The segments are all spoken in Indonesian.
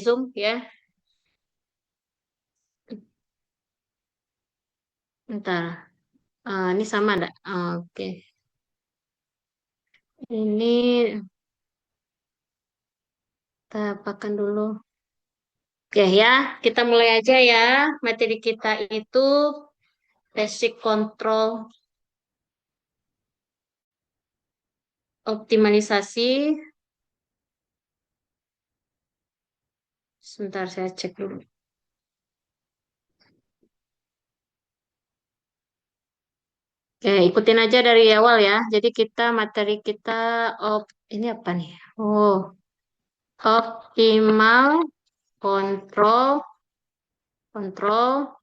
Zoom ya. Bentar. Ini sama enggak? Oke. Ini kita apakan dulu. Oke ya, kita mulai aja ya. Materi kita itu basic control optimalisasi. Sebentar saya cek dulu. Oke, ikutin aja dari awal ya. Jadi kita materi kita ini apa nih? Oh, optimal control control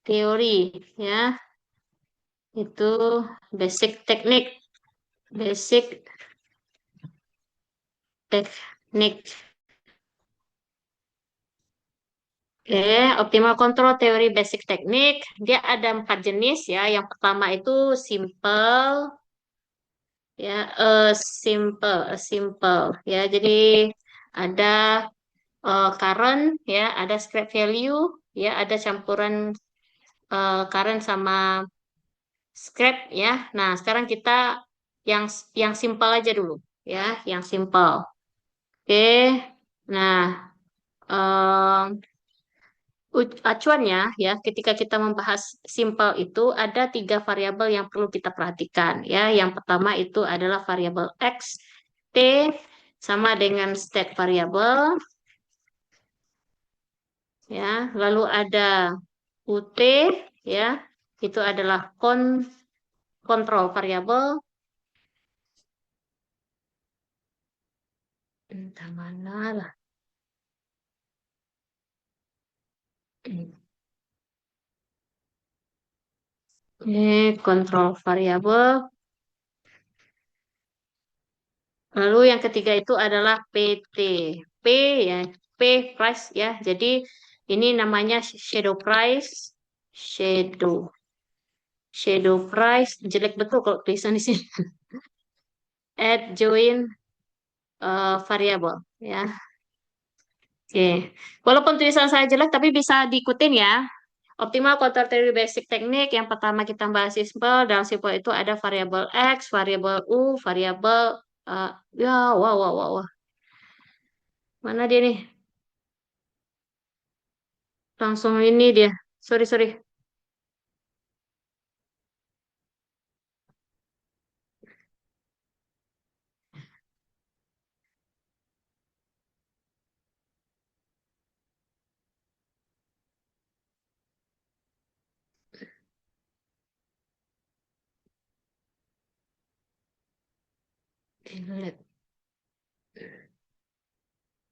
teori ya. Itu basic teknik, basic teknik. Oke, optimal control teori basic teknik. Dia ada 4 jenis ya. Yang pertama itu simple ya, simple ya. Jadi ada current ya, ada scrap value ya, ada campuran current sama scrap ya. Nah, sekarang kita yang yang simple aja dulu ya, yang simple. Oke. Nah, em, acuannya ya, ketika kita membahas simple itu ada 3 variabel yang perlu kita perhatikan ya. Yang pertama itu adalah variabel X, T sama dengan state variable ya. Lalu ada UT ya, itu adalah kontrol variabel. Entah mana lah. Kontrol variabel. Lalu yang ketiga itu adalah PT. P ya, P price ya. Jadi ini namanya shadow price. Shadow. Shadow price. Jelek betul kalau tulisan di sini. Add join variable ya. Oke. Walaupun tulisan saya jelek tapi bisa diikutin ya. Optimal control theory basic teknik. Yang pertama kita bahas simple. Dalam simple itu ada variabel X, variabel U, variabel eh, ya, wow, wow, wow, wow. Mana dia nih? Langsung ini dia. Sorry, sorry.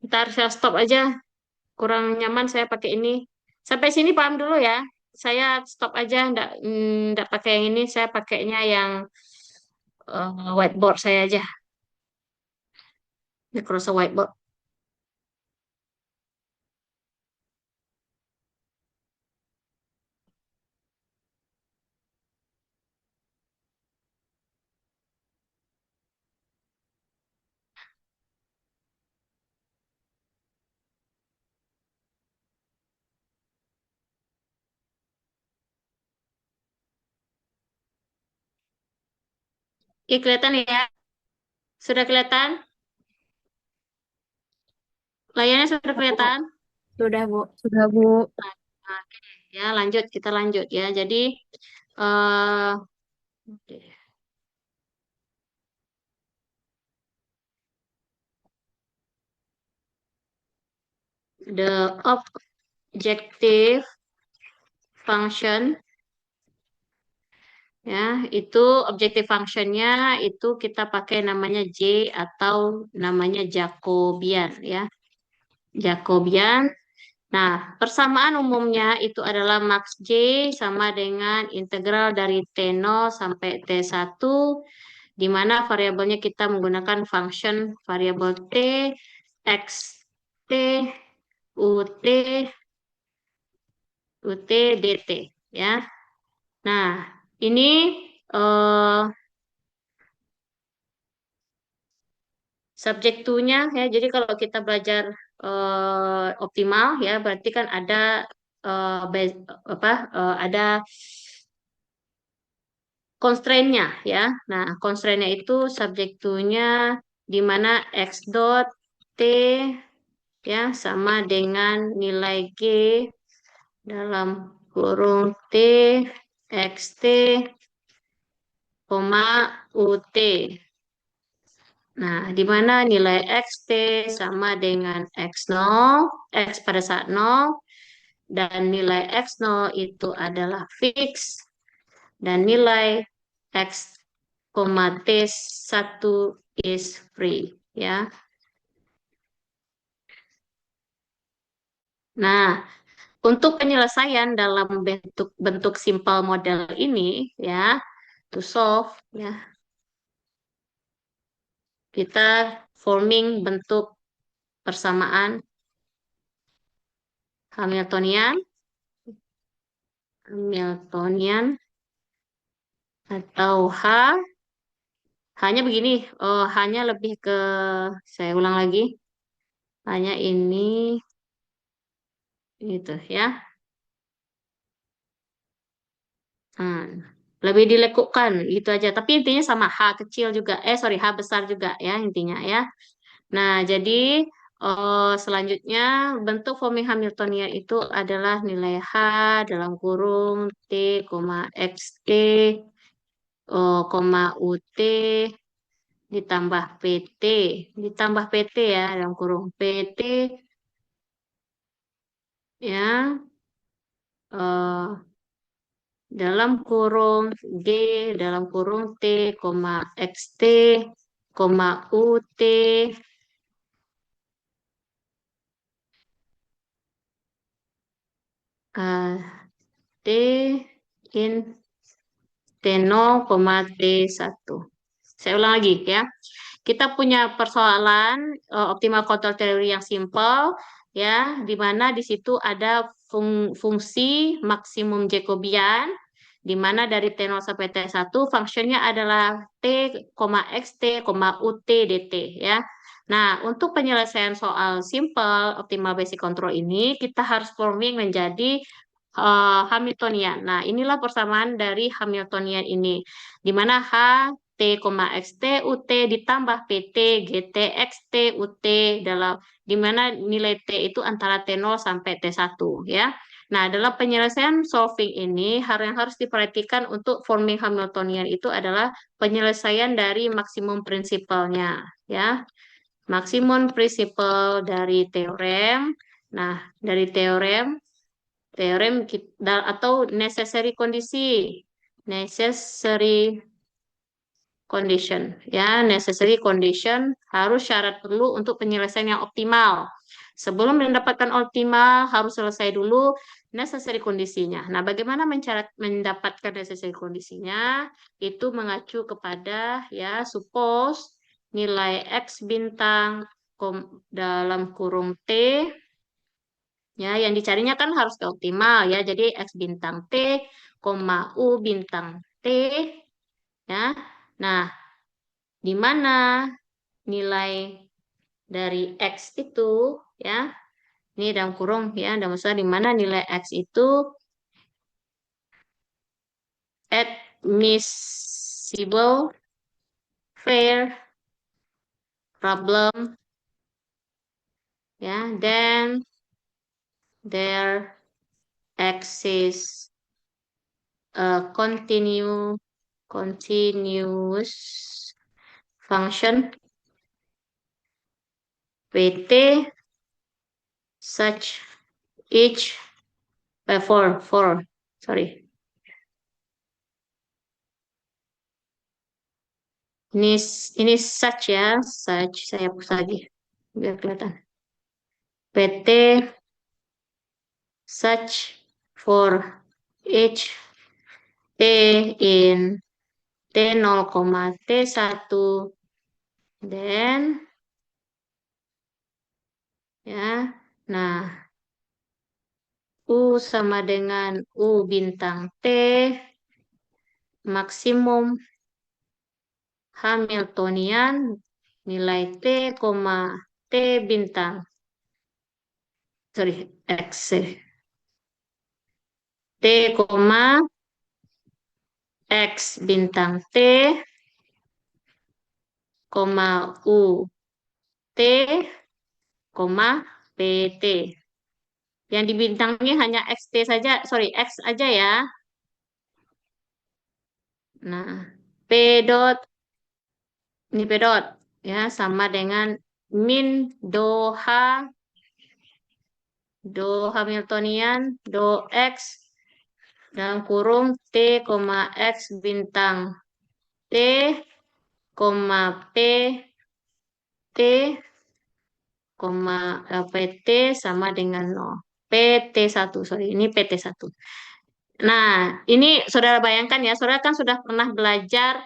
Ntar saya stop aja. Kurang nyaman saya pakai ini. Sampai sini paham dulu ya. Saya stop aja. Ndak pakai yang ini. Saya pakainya yang whiteboard saya aja. Microsoft Whiteboard. Oke, kelihatan ya? Sudah kelihatan? Layarnya sudah kelihatan? Sudah, Bu. Sudah, Bu. Nah, oke, ya lanjut. Kita lanjut ya. Jadi, eh the objective function ya, itu objective functionnya itu kita pakai namanya J atau namanya Jacobian ya. Jacobian. Nah, persamaan umumnya itu adalah max J sama dengan integral dari T0 sampai T1, di mana variabelnya kita menggunakan function variabel T, X, T, UT, UT, DT ya. Nah, ini eh, subjek to-nya ya. Jadi kalau kita belajar optimal ya, berarti kan ada ada constraint-nya ya. Nah, constraint-nya itu subject to-nya di mana x dot t ya sama dengan nilai g dalam kurung t x t, koma ut. Nah, di mana nilai x t sama dengan x0, x pada saat 0, dan nilai x0 itu adalah fix, dan nilai x, t1 is free. Ya. Nah, untuk penyelesaian dalam bentuk bentuk simple model ini, ya, to solve, ya, kita forming bentuk persamaan Hamiltonian, Hamiltonian atau hanya begini, hanya lebih ke, saya ulang lagi, hanya ini, gitu ya. Hmm, lebih dilekukkan gitu aja. Tapi intinya sama H kecil juga. Sorry, H besar juga ya intinya ya. Nah, jadi selanjutnya bentuk forming Hamiltonian itu adalah nilai H dalam kurung T, XT, UT ditambah PT. Ditambah PT ya dalam kurung PT ya. eh, dalam kurung G dalam kurung T, XT, UT, T in T0, T1. Saya ulang lagi ya. Kita punya persoalan optimal control theory yang simple ya, di mana di situ ada fungsi maksimum Jacobian di mana dari T0 sampai T1 fungsinya adalah T, XT, UT, DT ya. Nah, untuk penyelesaian soal simple optimal basic control ini kita harus forming menjadi Hamiltonian. Nah, inilah persamaan dari Hamiltonian ini di mana H T, XT, UT ditambah PT, GT, XT, UT dalam di mana nilai T itu antara T0 sampai T1 ya. Nah, dalam penyelesaian solving ini yang harus diperhatikan untuk forming Hamiltonian itu adalah penyelesaian dari maksimum prinsipalnya ya. Maksimum prinsipal dari teorem. Nah, dari teorem atau necessary kondisi. Necessary condition ya, necessary condition harus syarat perlu untuk penyelesaian yang optimal. Sebelum mendapatkan optimal harus selesai dulu necessary kondisinya. Nah, bagaimana mendapatkan necessary kondisinya? Itu mengacu kepada ya suppose nilai x bintang dalam kurung T ya yang dicarinya kan harus ke optimal ya. Jadi x bintang T, U bintang T ya. Nah, di mana nilai dari X itu ya, ini dalam kurung ya, ada masalah di mana nilai X itu admissible fair problem ya, then there exists a continuous function Pt such each for sorry. Ini ini such ya, such saya hapus lagi biar kelihatan. PT such for each T in T0, T1 then ya. Nah, U sama dengan U bintang T maksimum Hamiltonian nilai T, T bintang sorry, X. T, koma, X bintang T, koma U, T, koma, PT. Yang dibintangnya hanya XT saja, sorry, X aja ya. Nah, P dot, ini P dot, ya, sama dengan min do Hamiltonian, do X, dalam kurung T, X bintang T, P, T, PT sama dengan 0. PT1, sorry, ini PT1. Nah, ini saudara bayangkan ya, saudara kan sudah pernah belajar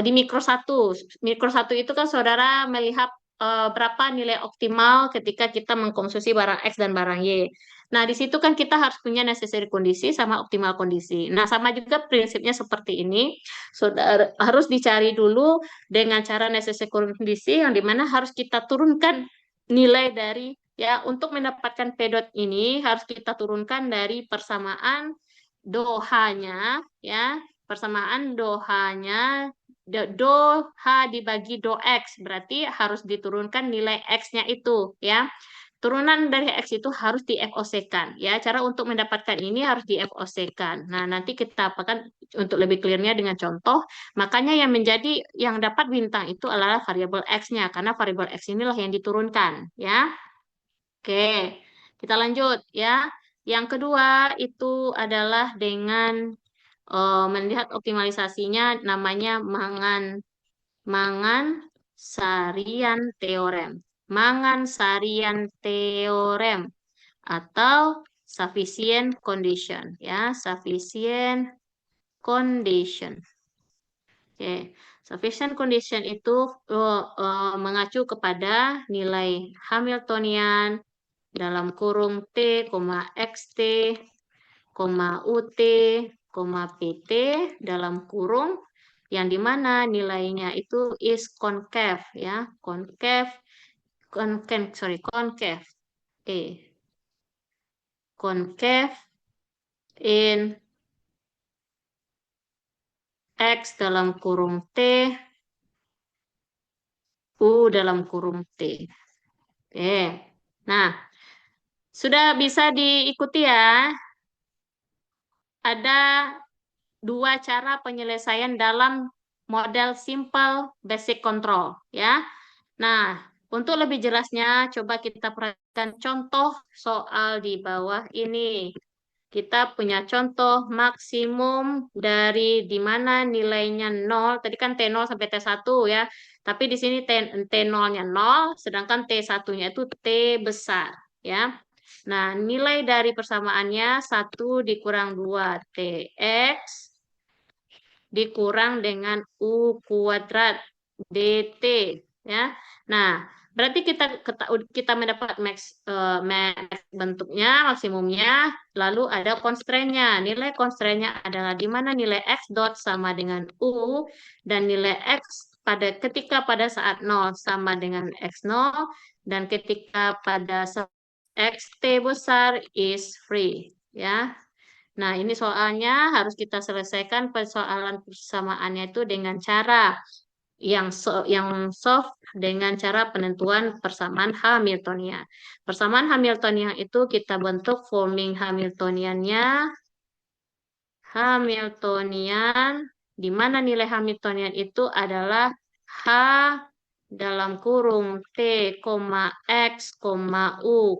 di mikro satu. Mikro satu itu kan saudara melihat berapa nilai optimal ketika kita mengkonsumsi barang X dan barang Y. Nah, di situ kan kita harus punya necessary kondisi sama optimal kondisi. Nah, sama juga prinsipnya seperti ini. Saudara harus dicari dulu dengan cara necessary kondisi yang dimana harus kita turunkan nilai dari ya untuk mendapatkan P dot ini harus kita turunkan dari persamaan dohanya ya persamaan dohanya do H dibagi do X, berarti harus diturunkan nilai X-nya itu, ya. Turunan dari X itu harus di FOC-kan, ya. Cara untuk mendapatkan ini harus di FOC-kan. Nah, nanti kita apakan untuk lebih clear-nya dengan contoh, makanya yang dapat bintang itu adalah variabel X-nya, karena variabel X inilah yang diturunkan, ya. Oke, kita lanjut, ya. Yang kedua itu adalah dengan melihat optimalisasinya namanya Mangan Sarian teorem. Mangan Sarian teorem atau sufficient condition ya, sufficient condition. Oke, sufficient condition itu mengacu kepada nilai Hamiltonian dalam kurung T, XT, UT, PT dalam kurung yang dimana nilainya itu is concave ya, concave, concave, concave in X dalam kurung T, U dalam kurung T. Oke, nah sudah bisa diikuti ya. Ada dua cara penyelesaian dalam model simple basic control ya. Nah, untuk lebih jelasnya coba kita perhatikan contoh soal di bawah ini. Kita punya contoh maksimum dari di mana nilainya 0. Tadi kan T0 sampai T1 ya. Tapi di sini T0-nya 0, sedangkan T1-nya itu T besar ya. Nah, nilai dari persamaannya 1 dikurang 2 TX dikurang dengan U kuadrat DT ya. Nah, berarti kita mendapat max bentuknya maksimumnya, lalu ada constraint-nya. Nilai constraint-nya adalah di mana nilai X dot sama dengan U dan nilai X ketika pada saat 0 sama dengan X0 dan ketika pada saat XT besar is free ya. Nah, ini soalnya harus kita selesaikan persoalan persamaannya itu dengan cara yang soft dengan cara penentuan persamaan Hamiltonian. Persamaan Hamiltonian itu kita bentuk forming Hamiltonian, di mana nilai Hamiltonian itu adalah H dalam kurung T, X, U,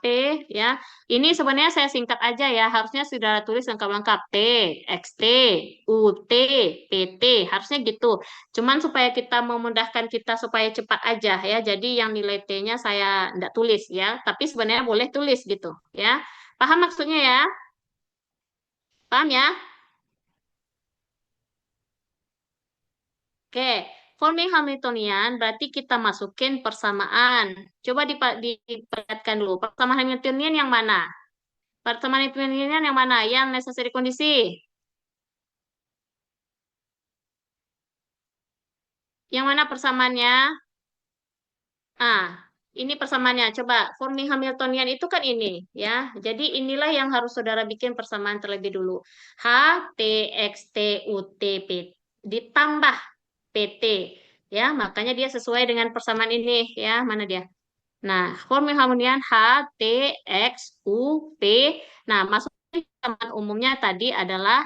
P ya. Ini sebenarnya saya singkat aja ya. Harusnya sudah tulis lengkap-lengkap T, XT, UT, PT. Harusnya gitu. Cuman supaya kita memudahkan kita supaya cepat aja ya. Jadi yang nilai T-nya saya tidak tulis ya. Tapi sebenarnya boleh tulis gitu ya. Paham maksudnya ya? Paham ya? Oke, forming Hamiltonian berarti kita masukin persamaan. Coba diperhatikan dulu. Persamaan Hamiltonian yang mana? Persamaan Hamiltonian yang mana? Yang necessary kondisi. Yang mana persamaannya? Ah, ini persamaannya. Coba forming Hamiltonian itu kan ini ya. Jadi inilah yang harus saudara bikin persamaan terlebih dulu. H T X T U T P ditambah PT ya. Makanya dia sesuai dengan persamaan ini ya. Mana dia? Nah, forming Hamiltonian H T X U P. Nah, maksudnya persamaan umumnya tadi adalah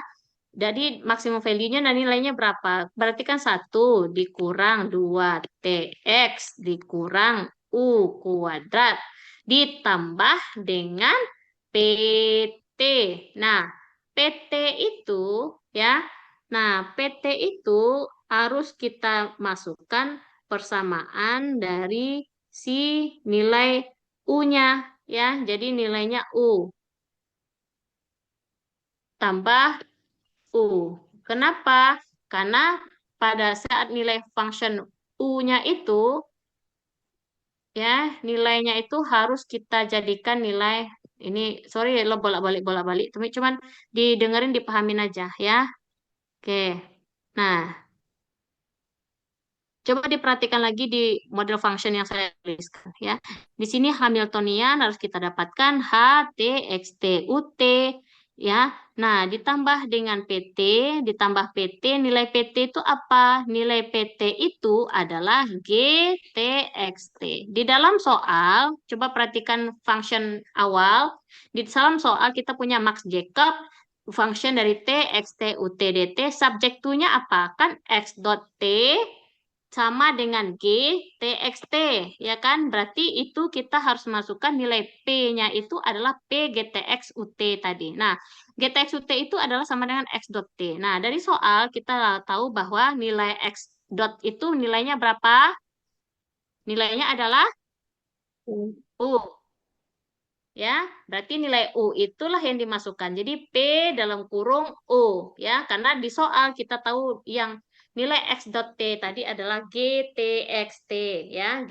jadi maksimum value-nya dan nilainya berapa? Berarti kan 1 dikurang 2TX dikurang U kuadrat ditambah dengan PT. Nah, PT itu ya. Nah, PT itu harus kita masukkan persamaan dari si nilai U-nya ya. Jadi nilainya U tambah U. Kenapa? Karena pada saat nilai function U-nya itu, ya, nilainya itu harus kita jadikan nilai, ini, sorry, lo bolak-balik, tapi cuman didengerin, dipahamin aja, ya. Oke. Nah, coba diperhatikan lagi di model function yang saya tuliskan, ya. Di sini Hamiltonian harus kita dapatkan H, T, X, T, U, T, ya. Nah, ditambah dengan PT, ditambah PT, nilai PT itu apa? Nilai PT itu adalah G, T, X, T. Di dalam soal, coba perhatikan function awal. Di dalam soal kita punya Max Jacob, function dari T, X, T, U, T, DT. Subject to-nya apa? Kan X dot T sama dengan G TXT, ya kan? Berarti itu kita harus masukkan nilai P-nya itu adalah P GTX UT tadi. Nah, GTX UT itu adalah sama dengan X dot T. Nah, dari soal kita tahu bahwa nilai X dot itu nilainya berapa? Nilainya adalah U. U. Ya, berarti nilai U itulah yang dimasukkan. Jadi P dalam kurung U, ya, karena di soal kita tahu yang nilai X dot T tadi adalah GTXT, ya,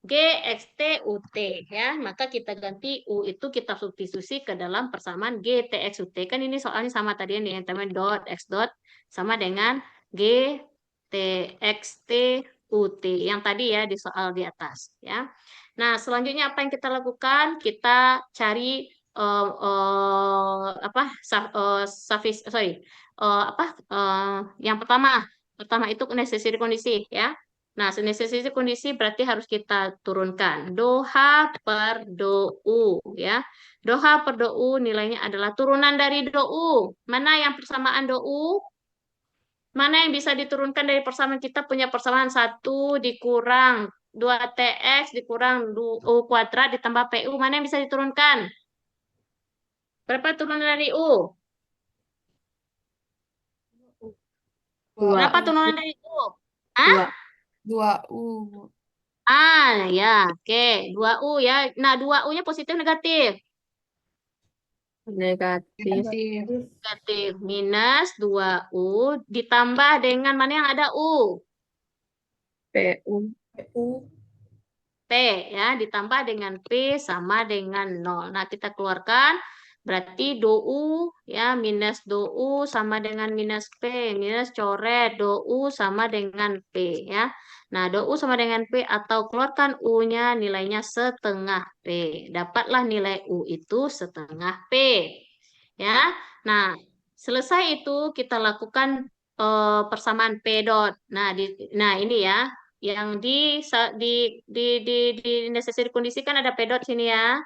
GXT UT, ya, maka kita ganti U itu kita substitusi ke dalam persamaan GTX UT. Kan ini soalnya sama tadi yang teman dot X dot sama dengan GTXT UT yang tadi ya di soal di atas, ya. Nah, selanjutnya apa yang kita lakukan? Kita cari apa? Apa? Yang pertama itu necessary kondisi ya. Nah, necessary kondisi berarti harus kita turunkan do H per do U ya. Do H per do U nilainya adalah turunan dari do U. Mana yang persamaan do U? Mana yang bisa diturunkan dari persamaan kita punya persamaan 1 dikurang 2TX dikurang U kuadrat ditambah PU. Mana yang bisa diturunkan? Berapa turunan dari U? Dua. Berapa turunan dari U? Hah? Dua. Dua U. Ya, oke. 2U ya. Nah, 2U-nya positif negatif? Negatif. Negatif. Minus 2U ditambah dengan mana yang ada U? PU. P ya ditambah dengan P sama dengan 0. Nah, kita keluarkan berarti do U ya minus do U sama dengan minus P minus coret do U sama dengan P ya. Nah, do U sama dengan P atau keluarkan U-nya nilainya setengah P. Dapatlah nilai U itu setengah P. Ya. Nah, selesai itu kita lakukan persamaan P dot. Nah, ini ya yang di necessary kondisi kan ada pedot sini ya.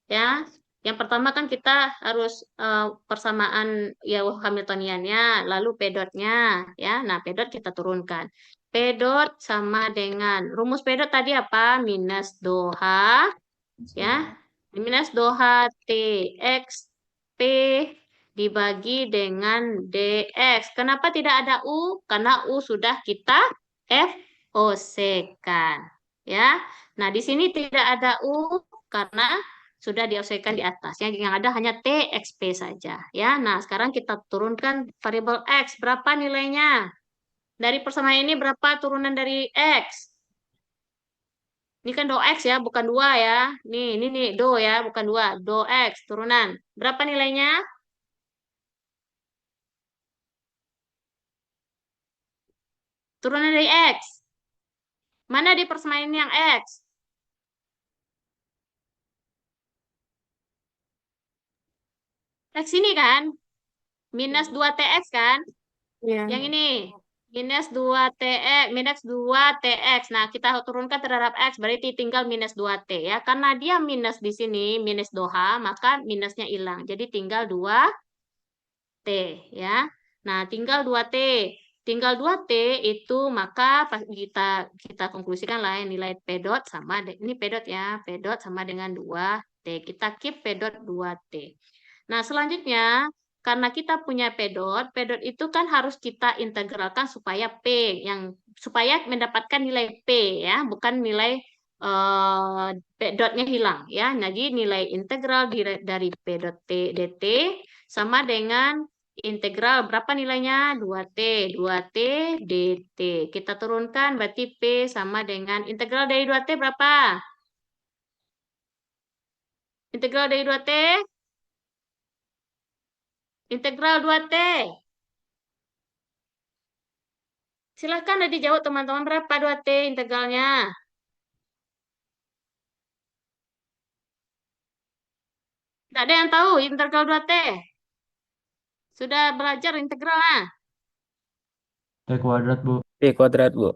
Ya. Yang pertama kan kita harus persamaan ya Hamiltoniannya, lalu pedotnya ya. Nah, pedot kita turunkan. Pedot sama dengan rumus pedot tadi apa? Minus do H ya. Minus do H T X P dibagi dengan DX. Kenapa tidak ada U? Karena U sudah kita FOC-kan. Ya. Nah, di sini tidak ada U karena sudah di-OC-kan di atas. Yang ada hanya TXP saja. Ya. Nah, sekarang kita turunkan variabel X. Berapa nilainya? Dari persamaan ini berapa turunan dari X? Ini kan do X ya, bukan 2 ya. Ini do ya, bukan 2. Do X, turunan. Berapa nilainya? Turunan dari X. Mana di persamaan ini yang X? X ini kan, minus 2TX kan? Iya. Yang ini, minus 2TX, minus 2TX. Nah, kita turunkan terhadap X, berarti tinggal minus 2T ya. Karena dia minus di sini, minus doha, maka minusnya hilang. Jadi tinggal 2T ya. Nah, tinggal 2T. Tinggal 2T itu maka kita kita konklusikan lah ya, nilai P dot sama ini P dot ya, P dot sama dengan 2T. Kita keep P dot 2T. Nah, selanjutnya karena kita punya P dot itu kan harus kita integralkan supaya P yang supaya mendapatkan nilai P ya, bukan nilai P dotnya hilang ya. Jadi nilai integral dari P dot T dt sama dengan integral berapa nilainya? 2T, 2T dt. Kita turunkan berarti P sama dengan integral dari 2T berapa? Integral dari 2T, integral 2T. Silahkan udah dijawab teman-teman berapa 2T integralnya. Tidak ada yang tahu integral 2T. Sudah belajar integral lah. T kuadrat, Bu. T kuadrat, Bu.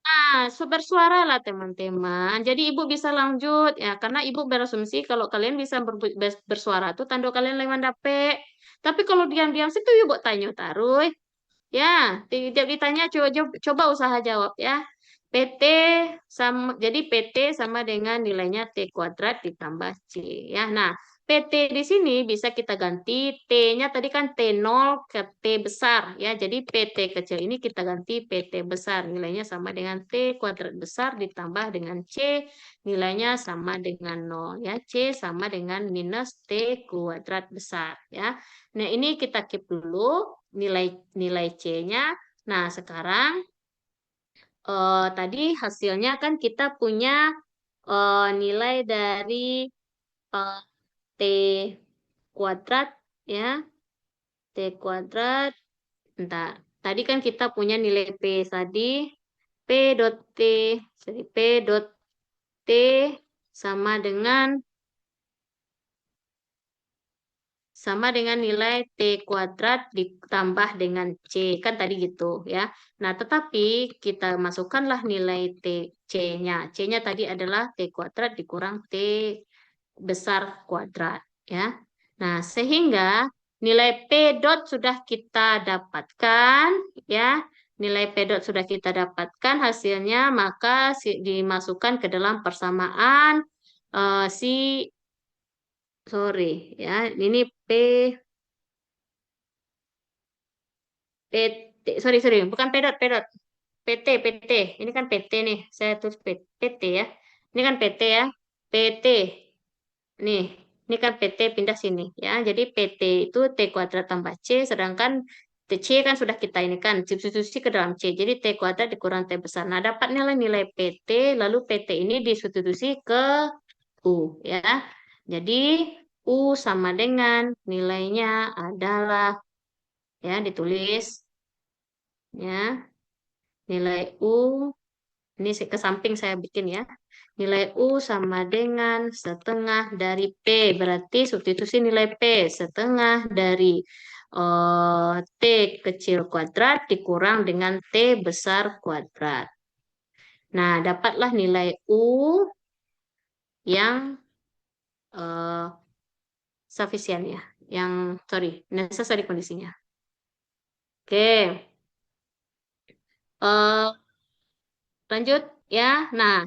Nah, bersuara lah teman-teman. Jadi ibu bisa lanjut ya, karena ibu berasumsi kalau kalian bisa bersuara tuh tanda kalian lewat dapet. Tapi kalau diam-diam situ ibu tanya taruh. Ya, tidak ditanya coba usaha jawab ya. PT sama jadi PT sama dengan nilainya T kuadrat ditambah C ya. Nah, PT di sini bisa kita ganti T-nya tadi kan T0 ke T besar ya. Jadi PT kecil ini kita ganti PT besar nilainya sama dengan T kuadrat besar ditambah dengan C nilainya sama dengan 0 ya. C sama dengan minus T kuadrat besar ya. Nah, ini kita keep dulu nilai nilai C-nya. Nah, sekarang tadi hasilnya kan kita punya nilai dari eh, T kuadrat ya. T kuadrat. Bentar. Tadi kan kita punya nilai P tadi. P dot T. Jadi P dot T sama dengan nilai T kuadrat ditambah dengan C. Kan tadi gitu ya. Nah, tetapi kita masukkanlah nilai T C-nya. C-nya tadi adalah T kuadrat dikurang T besar kuadrat. Ya. Nah, sehingga nilai P dot sudah kita dapatkan. Ya. Nilai P dot sudah kita dapatkan hasilnya, maka dimasukkan ke dalam persamaan si sorry ya ini PT sorry bukan P dot PT ini kan PT nih saya tulis PT ya ini kan PT ya PT nih ini kan PT pindah sini ya jadi PT itu T kuadrat tambah C sedangkan C kan sudah kita ini kan substitusi ke dalam C jadi T kuadrat dikurang T besar nah dapat nilai PT lalu PT ini disubstitusi ke U ya jadi U sama dengan nilainya adalah ya ditulis ya nilai U ini ke samping saya bikin ya nilai U sama dengan setengah dari P berarti substitusi nilai P setengah dari T kecil kuadrat dikurang dengan T besar kuadrat nah dapatlah nilai U yang eh, sufficient ya yang sorry necessary kondisinya oke Eh, lanjut ya. Nah,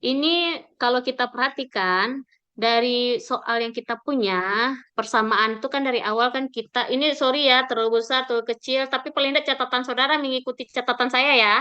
ini kalau kita perhatikan dari soal yang kita punya, persamaan itu kan dari awal kan kita, ini sorry ya, terlalu besar, terlalu kecil, tapi paling tidak catatan saudara mengikuti catatan saya ya.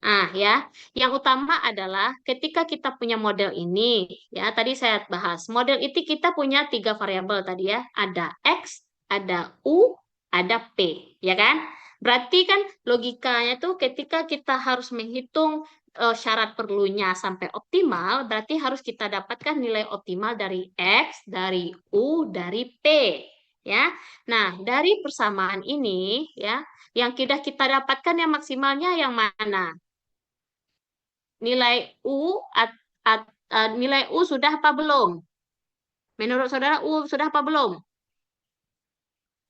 Ah ya, yang utama adalah ketika kita punya model ini, ya tadi saya bahas, model itu kita punya 3 variabel tadi ya, ada X, ada U, ada P, ya kan? Berarti kan logikanya tuh ketika kita harus menghitung syarat perlunya sampai optimal, berarti harus kita dapatkan nilai optimal dari X, dari U, dari P, ya. Nah, dari persamaan ini, ya, yang sudah kita dapatkan yang maksimalnya yang mana? Nilai U nilai U sudah apa belum? Menurut saudara U sudah apa belum?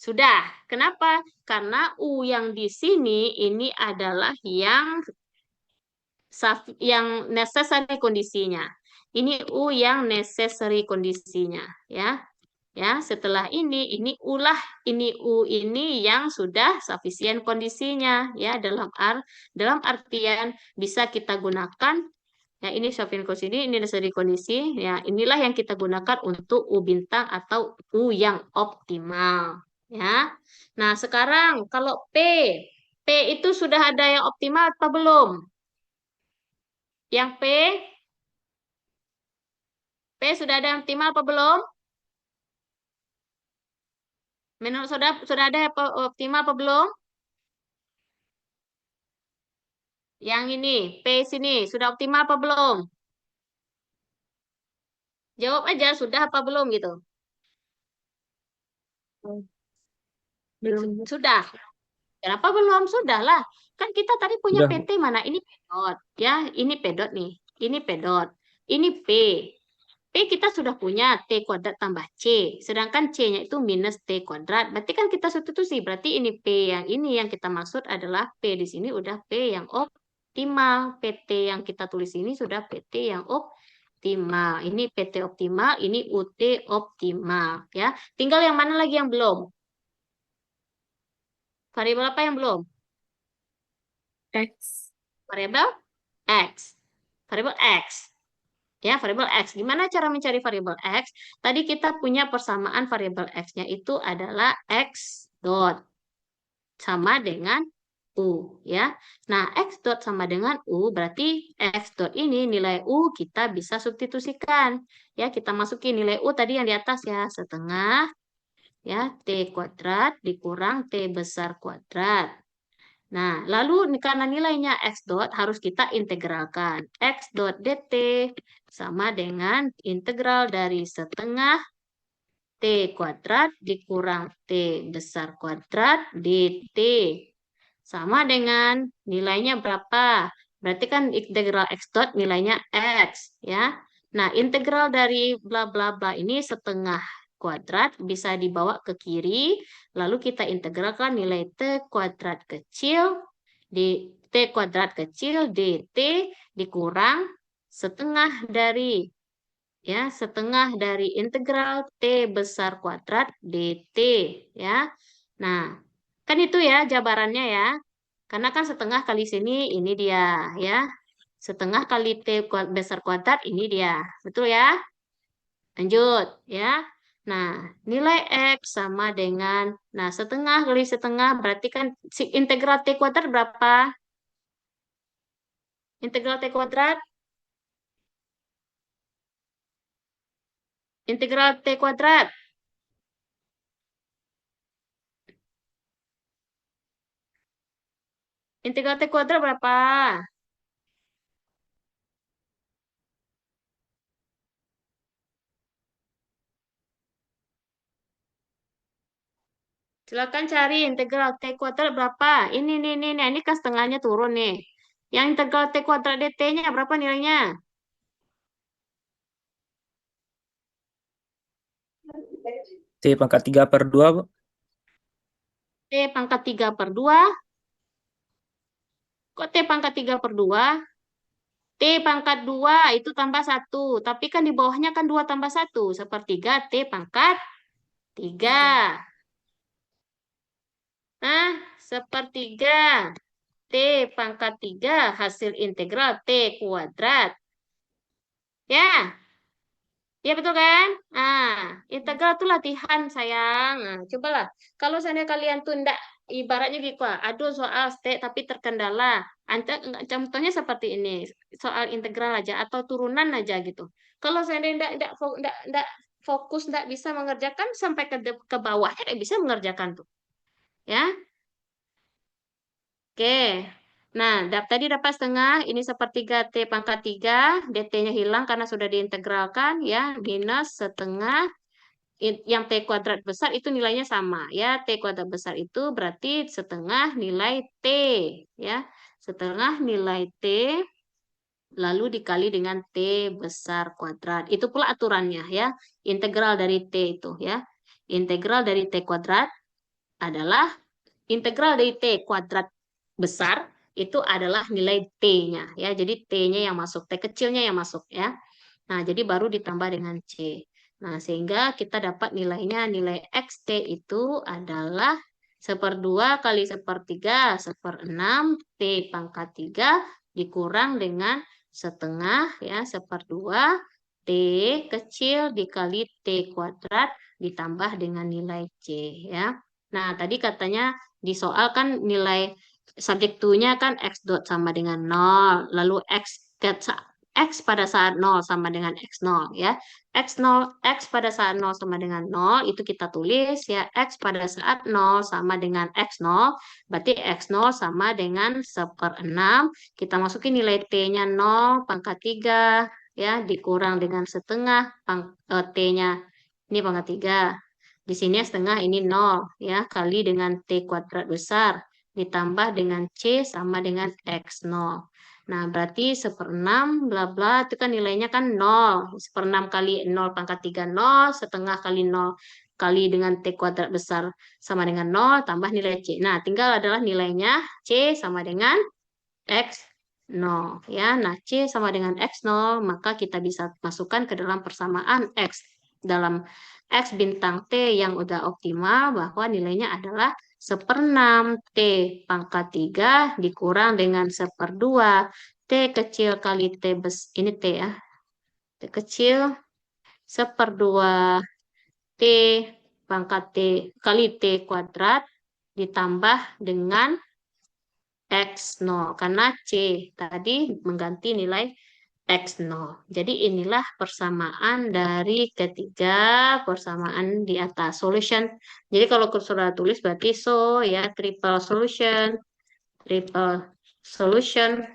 Sudah. Kenapa? Karena U yang di sini ini adalah yang necessary kondisinya. Ini U yang necessary kondisinya, ya. Ya, setelah ini ulah ini U ini yang sudah sufficient kondisinya, ya, dalam artian bisa kita gunakan, ya, ini sufficient kondisi, ini necessary kondisi, ya, inilah yang kita gunakan untuk U bintang atau U yang optimal, ya. Nah, sekarang kalau P itu sudah ada yang optimal atau belum? Yang P sudah ada yang optimal apa belum? Menurut saudara sudah ada yang optimal apa belum? Yang ini, P sini, sudah optimal apa belum? Jawab aja, sudah apa belum gitu. Belum. Sudah. Kenapa belum? Sudah lah. Kan kita tadi punya Sudah, Bu. PT mana? Ini P dot. Ya, ini P dot nih. Ini P dot. Ini P. P kita sudah punya T kuadrat tambah C. Sedangkan C-nya itu minus T kuadrat. Berarti kan kita substitusi. Berarti ini P yang ini yang kita maksud adalah P di sini udah P yang optimal. PT yang kita tulis ini sudah PT yang optimal. Ini PT optimal, ini UT optimal. Ya, tinggal yang mana lagi yang belum? Variabel apa yang belum? X. Variabel X. Variabel X. Ya, variabel X. Gimana cara mencari variabel X? Tadi kita punya persamaan variabel X-nya itu adalah X dot sama dengan U, ya. Nah, X dot sama dengan U, berarti X dot ini nilai U kita bisa substitusikan. Ya, kita masukin nilai U tadi yang di atas ya, setengah ya T kuadrat dikurang T besar kuadrat. Nah, lalu karena nilainya X dot harus kita integralkan. X dot dt sama dengan integral dari setengah T kuadrat dikurang T besar kuadrat dt. Sama dengan nilainya berapa? Berarti kan integral X dot nilainya X, ya. Nah, integral dari bla bla bla ini setengah kuadrat bisa dibawa ke kiri, lalu kita integralkan nilai T kuadrat kecil di T kuadrat kecil dt dikurang setengah dari setengah dari integral T besar kuadrat dt, ya. Nah, kan itu ya jabarannya ya. Karena kan setengah kali sini ini dia ya. Setengah kali T besar kuadrat ini dia. Betul ya? Lanjut ya. Nah, nilai X sama dengan, nah setengah kali setengah berarti kan integral T kuadrat berapa? Integral T kuadrat? Integral T kuadrat. Integral T kuadrat berapa? Silakan cari integral T kuadrat berapa? Ini kan setengahnya turun nih. Yang integral T kuadrat dt-nya berapa nilainya? T pangkat 3/2, Bu. T pangkat 3/2. Kok T pangkat 3/2? T pangkat 2 itu tambah 1. Tapi kan di bawahnya kan 2 tambah 1. Sepertiga T pangkat 3. Nah, sepertiga T pangkat 3 hasil integral T kuadrat. Ya, ya betul kan? Nah, integral itu latihan sayang. Nah, cobalah. Kalau seandainya kalian tuh enggak, ibaratnya gitu, aduh soal stek tapi terkendala. Contohnya seperti ini, soal integral aja atau turunan aja gitu. Kalau seandainya enggak fokus, enggak bisa mengerjakan sampai ke bawahnya enggak bisa mengerjakan tuh. Ya. Oke. Nah, tadi dapat setengah, ini sepertiga T pangkat 3, dt-nya hilang karena sudah diintegralkan, ya, minus setengah, yang T kuadrat besar itu nilainya sama, ya, T kuadrat besar itu berarti setengah nilai T, ya, setengah nilai T, lalu dikali dengan T besar kuadrat. Itu pula aturannya, ya, integral dari T itu, ya, integral dari T kuadrat, adalah integral dari T kuadrat besar itu adalah nilai T-nya ya. Jadi T-nya yang masuk, T kecilnya yang masuk ya. Nah, jadi baru ditambah dengan C. Nah, sehingga kita dapat nilainya, nilai XT itu adalah 1/2 kali 1/3, 1/6, T pangkat 3 dikurang dengan setengah ya, 1/2, T kecil dikali T kuadrat ditambah dengan nilai C ya. Nah, tadi katanya di soal kan nilai subjek 2-nya kan X dot sama dengan 0, lalu X pada saat 0 sama dengan X0 ya. X pada saat 0 sama dengan 0 itu kita tulis ya. X pada saat 0 sama dengan X0, berarti X0 sama dengan 1/6. Kita masukin nilai T-nya 0 pangkat 3 ya, dikurang dengan setengah T-nya ini pangkat 3. Di sini setengah ini 0 ya, kali dengan T kuadrat besar ditambah dengan C sama dengan X0. Nah, berarti 1/6 bla bla itu kan nilainya kan 0. 1/6 kali 0 pangkat 3 0, setengah kali 0 kali dengan T kuadrat besar sama dengan 0 tambah nilai C. Nah, tinggal adalah nilainya C sama dengan X0 ya. Nah, C sama dengan X0, maka kita bisa masukkan ke dalam persamaan X dalam X bintang T yang udah optimal bahwa nilainya adalah 1/6 T pangkat 3 dikurang dengan 1/2 T kecil kali T ini T ya. T kecil 1/2 T pangkat T kali T kuadrat ditambah dengan X0 karena C tadi mengganti nilai X0. Jadi inilah persamaan dari ketiga persamaan di atas. Solution. Jadi kalau saudara tulis berarti ya triple solution. Triple solution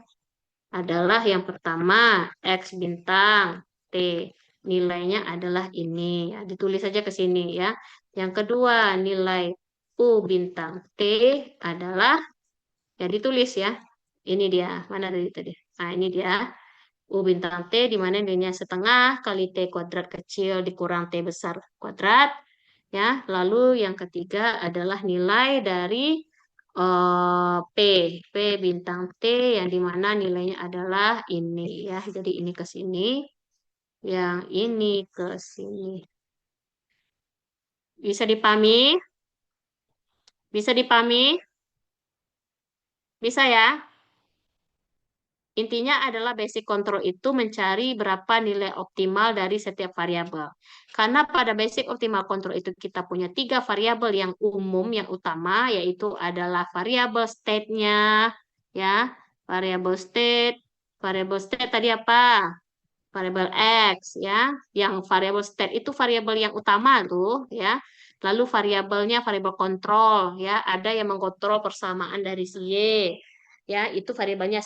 adalah yang pertama X bintang T. Nilainya adalah ini. Ya, ditulis saja ke sini ya. Yang kedua nilai U bintang T adalah ya ditulis ya. Ini dia. Mana tadi? Nah, ini dia. U bintang T di mana nilainya setengah kali T kuadrat kecil dikurang T besar kuadrat. Ya, lalu yang ketiga adalah nilai dari P. P bintang T yang di mana nilainya adalah ini ya. Jadi ini ke sini. Yang ini ke sini. Bisa dipahami? Bisa dipahami? Bisa ya? Intinya adalah basic control itu mencari berapa nilai optimal dari setiap variabel. Karena pada basic optimal control itu kita punya 3 variabel yang umum, yang utama, yaitu adalah variabel state-nya, ya, variabel state tadi apa? Variabel X, ya, yang variabel state itu variabel yang utama tuh, ya. Lalu variabelnya variabel kontrol, ya, ada yang mengkontrol persamaan dari si Y. Ya, itu variabelnya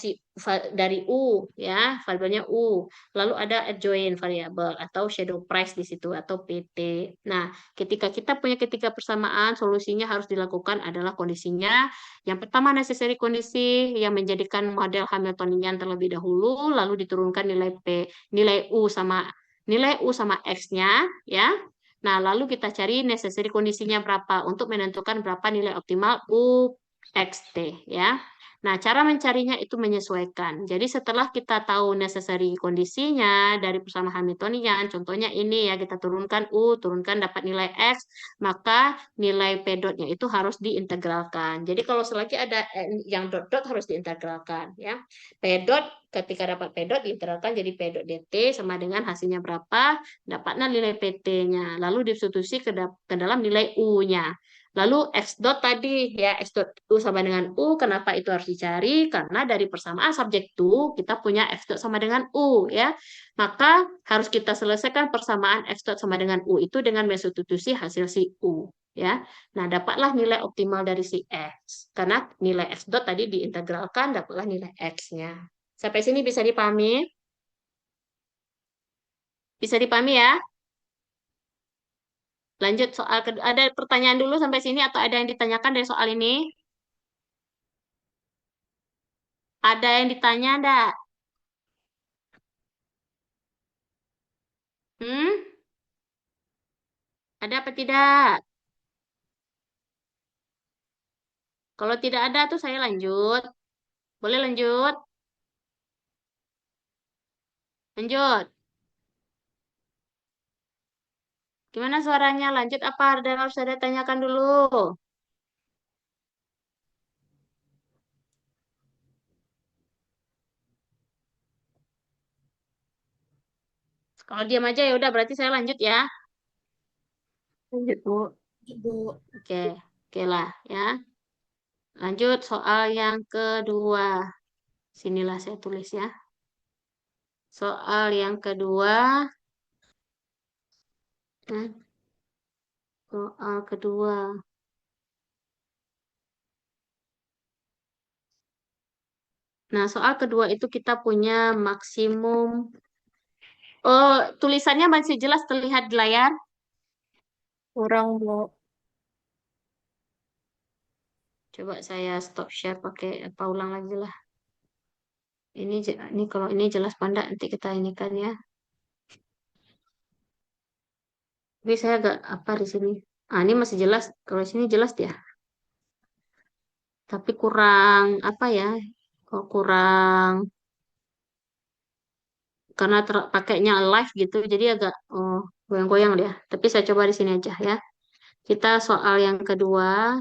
dari U ya, variabelnya U. Lalu ada adjoint variable atau shadow price di situ atau PT. Nah, ketika kita punya ketiga persamaan, solusinya harus dilakukan adalah kondisinya yang pertama necessary kondisi yang menjadikan model Hamiltonian terlebih dahulu, lalu diturunkan nilai U sama X-nya ya. Nah, lalu kita cari necessary kondisinya berapa untuk menentukan berapa nilai optimal U XT ya. Nah, cara mencarinya itu menyesuaikan. Jadi setelah kita tahu necessary kondisinya dari persamaan Hamiltonian, contohnya ini ya, kita turunkan U, turunkan dapat nilai X, maka nilai P dotnya itu harus diintegralkan. Jadi kalau selagi ada yang dot-dot harus diintegralkan ya. P dot ketika dapat P dot diintegralkan jadi P dot dt sama dengan hasilnya berapa, dapatnya nilai PT-nya. Lalu disubstitusi ke dalam nilai U-nya. Lalu X dot tadi ya, X dot U sama dengan U, kenapa itu harus dicari? Karena dari persamaan subjek to kita punya X dot sama dengan U ya. Maka harus kita selesaikan persamaan X dot sama dengan U itu dengan mensubstitusi hasil si U ya. Nah, dapatlah nilai optimal dari si X. Karena nilai X dot tadi diintegralkan, dapatlah nilai X-nya. Sampai sini bisa dipahami? Bisa dipahami ya? Lanjut soal kedua. Ada pertanyaan dulu sampai sini atau ada yang ditanyakan dari soal ini? Ada yang ditanya enggak? Hmm? Ada apa tidak? Kalau tidak ada tuh saya lanjut. Boleh lanjut? Lanjut. Gimana suaranya? Lanjut apa ada harus ada tanyakan dulu? Kalau diam aja ya udah berarti saya lanjut ya. Lanjut, Bu. Oke, oke lah ya. Lanjut soal yang kedua. Sinilah saya tulis ya. Soal yang kedua. Nah, soal kedua. Nah, soal kedua itu kita punya maksimum. Oh, tulisannya masih jelas terlihat di layar. Kurang, Bu. Coba saya stop share pakai apa ulang lagi lah. Ini kalau ini jelas panda nanti kita ini kan ya. Tapi saya agak apa di sini. Ah, ini masih jelas. Kalau sini jelas ya. Tapi kurang apa ya? Kok kurang karena pakainya live gitu jadi agak goyang-goyang dia. Tapi saya coba di sini aja ya. Kita soal yang kedua.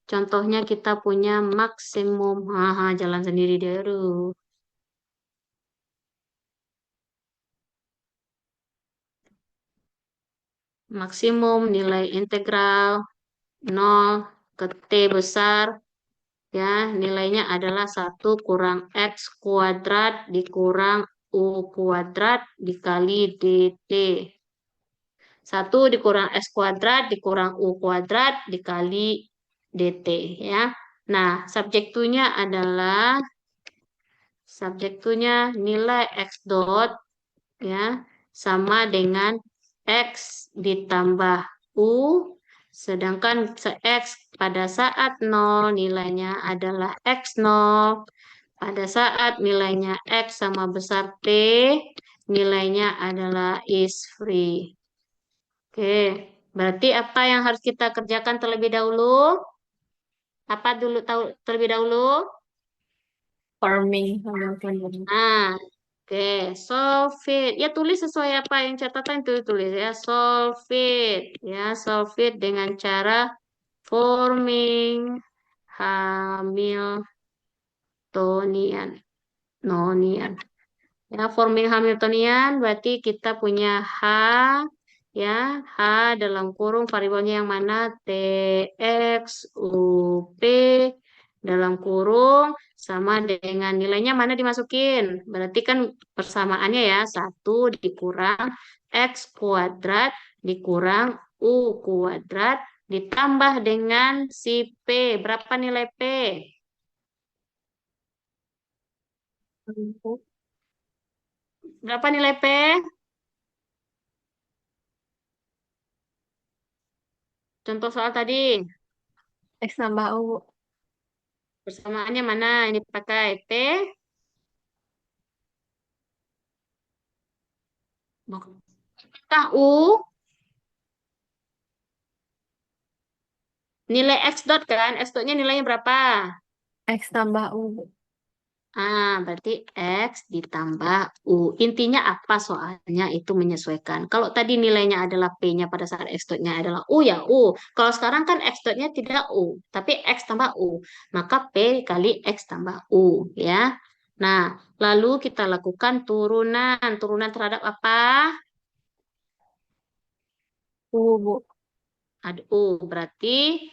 Contohnya kita punya maksimum. Haha, jalan sendiri dia. Aduh. Maksimum nilai integral 0 ke T besar. Ya, nilainya adalah 1 - X kuadrat dikurang U kuadrat dikali DT. 1 dikurang X kuadrat dikurang U kuadrat dikali DT. Ya. Nah, subjektunya nilai X dot ya sama dengan X ditambah U, sedangkan X pada saat 0 nilainya adalah X0, pada saat nilainya X sama besar T, nilainya adalah is free. Oke, berarti apa yang harus kita kerjakan terlebih dahulu? Apa dulu tahu terlebih dahulu? Farming Hamilton. Nah, oke, solve it. Ya tulis sesuai apa yang catatan itu tulis ya. Solve it. Ya, solve it dengan cara forming Hamiltonian. Nonian. Ya, forming Hamiltonian berarti kita punya H ya, H dalam kurung variabelnya yang mana? TX UP dalam kurung sama dengan nilainya mana dimasukin. Berarti kan persamaannya ya 1 dikurang X kuadrat dikurang U kuadrat ditambah dengan si P. Berapa nilai P? Berapa nilai P? Contoh soal tadi. X tambah U. Persamaannya mana ini pakai P? Apakah U? Nilai X dot kan? X dotnya nilainya berapa? X tambah U. Berarti X ditambah U. Intinya apa soalnya itu menyesuaikan. Kalau tadi nilainya adalah P-nya pada saat X dotnya adalah U ya U. Kalau sekarang kan X dotnya tidak U, tapi X tambah U. Maka P kali X tambah U ya. Nah, lalu kita lakukan turunan. Turunan terhadap apa? U, Bu. Aduh, berarti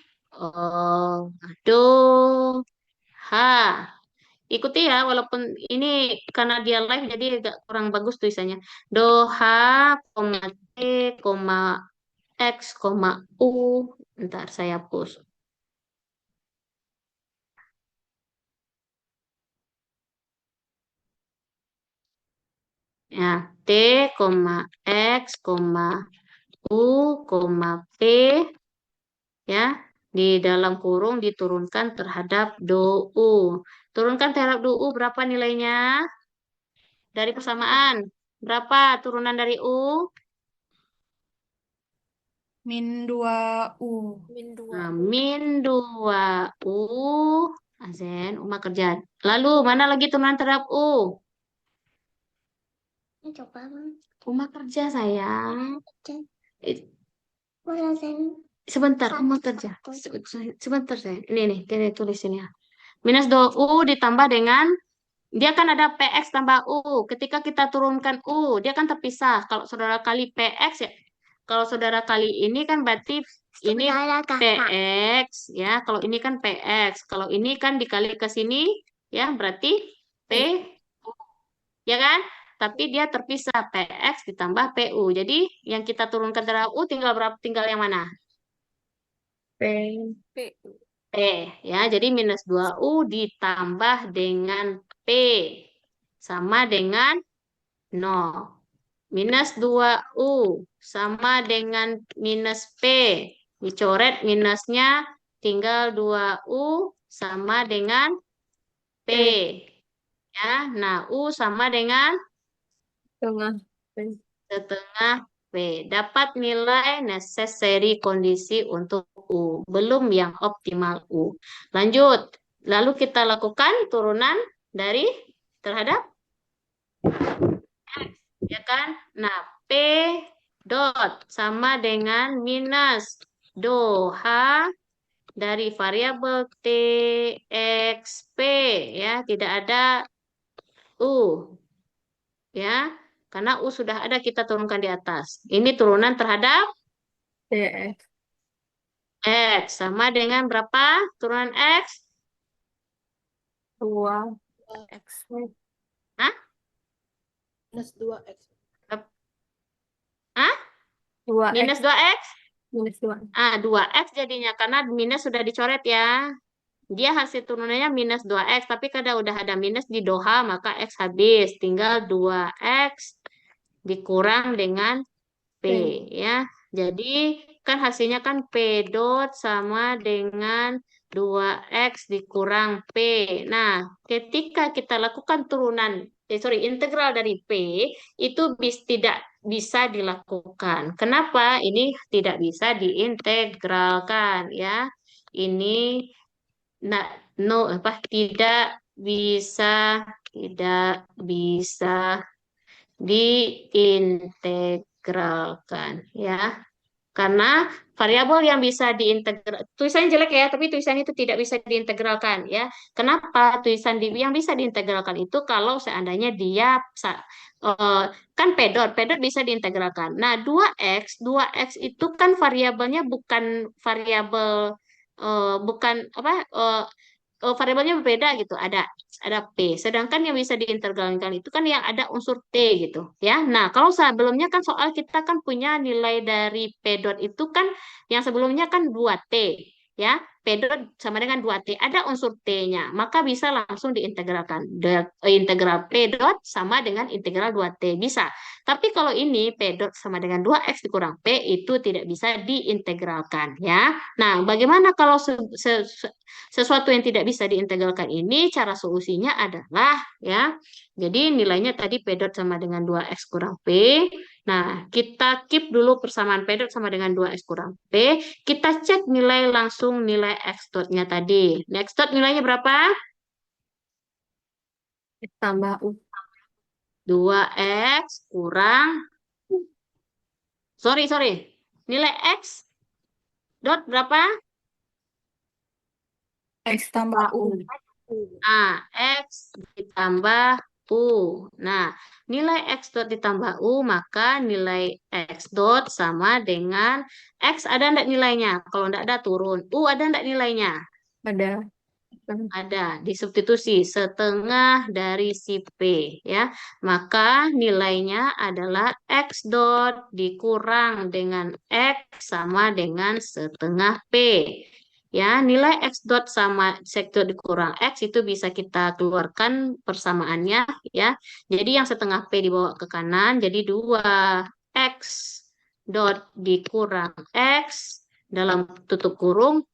aduh, H. Ikuti ya, walaupun ini karena dia live jadi agak kurang bagus tulisannya. Do H, koma T, koma X, koma U. Ntar saya hapus. Ya, T, koma X, koma U, koma P. Ya, di dalam kurung diturunkan terhadap do U. Turunkan terhadap do U berapa nilainya? Dari persamaan. Berapa turunan dari U? Min 2U. Min 2 Nah, U. min 2U. Azen, Uma kerja. Lalu, mana lagi turunan terhadap U? Ini coba Uma kerja, sayang. Eh, Zen. Sebentar, Uma kerja. Sebentar, sayang. Ini, kita tulis ini ya. Minus 2U ditambah dengan, dia kan ada PX tambah U. Ketika kita turunkan U, dia kan terpisah. Kalau saudara kali PX ya, kalau saudara kali ini kan berarti ini Saudara kakak. PX ya. Kalau ini kan PX. Kalau ini kan dikali ke sini ya berarti P ya kan? Tapi dia terpisah PX ditambah PU. Jadi yang kita turunkan dari U tinggal berapa? Tinggal yang mana? P. P ya. Jadi minus 2U ditambah dengan P sama dengan 0. Minus 2U sama dengan minus P. Dicoret minusnya tinggal 2U sama dengan P. Ya, nah U sama dengan Tengah P. setengah P. Dapat nilai necessary kondisi untuk U. Belum yang optimal U. Lanjut. Lalu kita lakukan turunan dari terhadap X. Ya kan? Nah, P dot sama dengan minus DOH dari variabel T, X, P. Ya, tidak ada U. Ya, karena U sudah ada kita turunkan di atas. Ini turunan terhadap TX. X. Sama dengan berapa turunan X? 2 X. Hah? Minus 2X. Hah? 2X. Minus 2X? Minus 2. 2X jadinya karena minus sudah dicoret ya. Dia hasil turunannya minus 2X. Tapi karena udah ada minus di DOH maka X habis. Tinggal 2X dikurang dengan P ya. Jadi kan hasilnya kan P dot sama dengan 2X dikurang P. Nah, ketika kita lakukan turunan, integral dari P, itu tidak bisa dilakukan. Kenapa? Ini tidak bisa diintegralkan ya. Ini tidak bisa diintegralkan ya. Karena variabel yang bisa diintegral, tulisannya jelek ya, tapi tulisan itu tidak bisa diintegralkan ya. Kenapa yang bisa diintegralkan itu kalau seandainya dia kan P dot bisa diintegralkan. Nah, 2X itu kan variabelnya bukan variabel variabelnya berbeda gitu. Ada P. Sedangkan yang bisa diintegralkan itu kan yang ada unsur T gitu ya. Nah, kalau sebelumnya kan soal kita kan punya nilai dari P dot itu kan yang sebelumnya kan 2T ya. P dot sama dengan 2T. Ada unsur T-nya. Maka bisa langsung diintegralkan. Integral P dot sama dengan integral 2T. Bisa. Tapi kalau ini P dot sama dengan 2X dikurang P itu tidak bisa diintegralkan ya. Nah, bagaimana kalau sesuatu yang tidak bisa diintegralkan ini, cara solusinya adalah ya. Jadi nilainya tadi P dot sama dengan 2X kurang P. Nah, kita keep dulu persamaan P dot sama dengan 2X kurang P. Kita cek langsung nilai X dot-nya tadi. X dot nilainya berapa? X tambah U. 2X kurang sorry. Nilai X dot berapa? X tambah U. X ditambah U. Nah, nilai X dot ditambah U, maka nilai X dot sama dengan X ada enggak nilainya? Kalau enggak ada, turun. U ada enggak nilainya? Ada. Ada, disubstitusi setengah dari si P ya. Maka nilainya adalah X dot dikurang dengan X sama dengan setengah P. Ya, nilai X dot sama X dot dikurang X itu bisa kita keluarkan persamaannya ya. Jadi yang setengah P dibawa ke kanan jadi 2X dot dikurang X dalam tutup kurung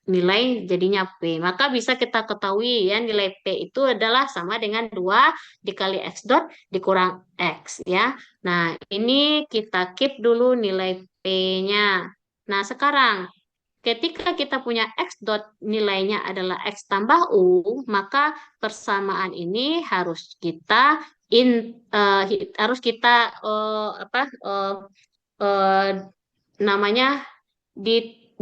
nilai jadinya P. Maka bisa kita ketahui ya nilai P itu adalah sama dengan 2 dikali X dot dikurang X ya. Nah, ini kita keep dulu nilai P-nya. Nah, sekarang ketika kita punya X dot nilainya adalah X tambah U, maka persamaan ini harus kita eh, namanya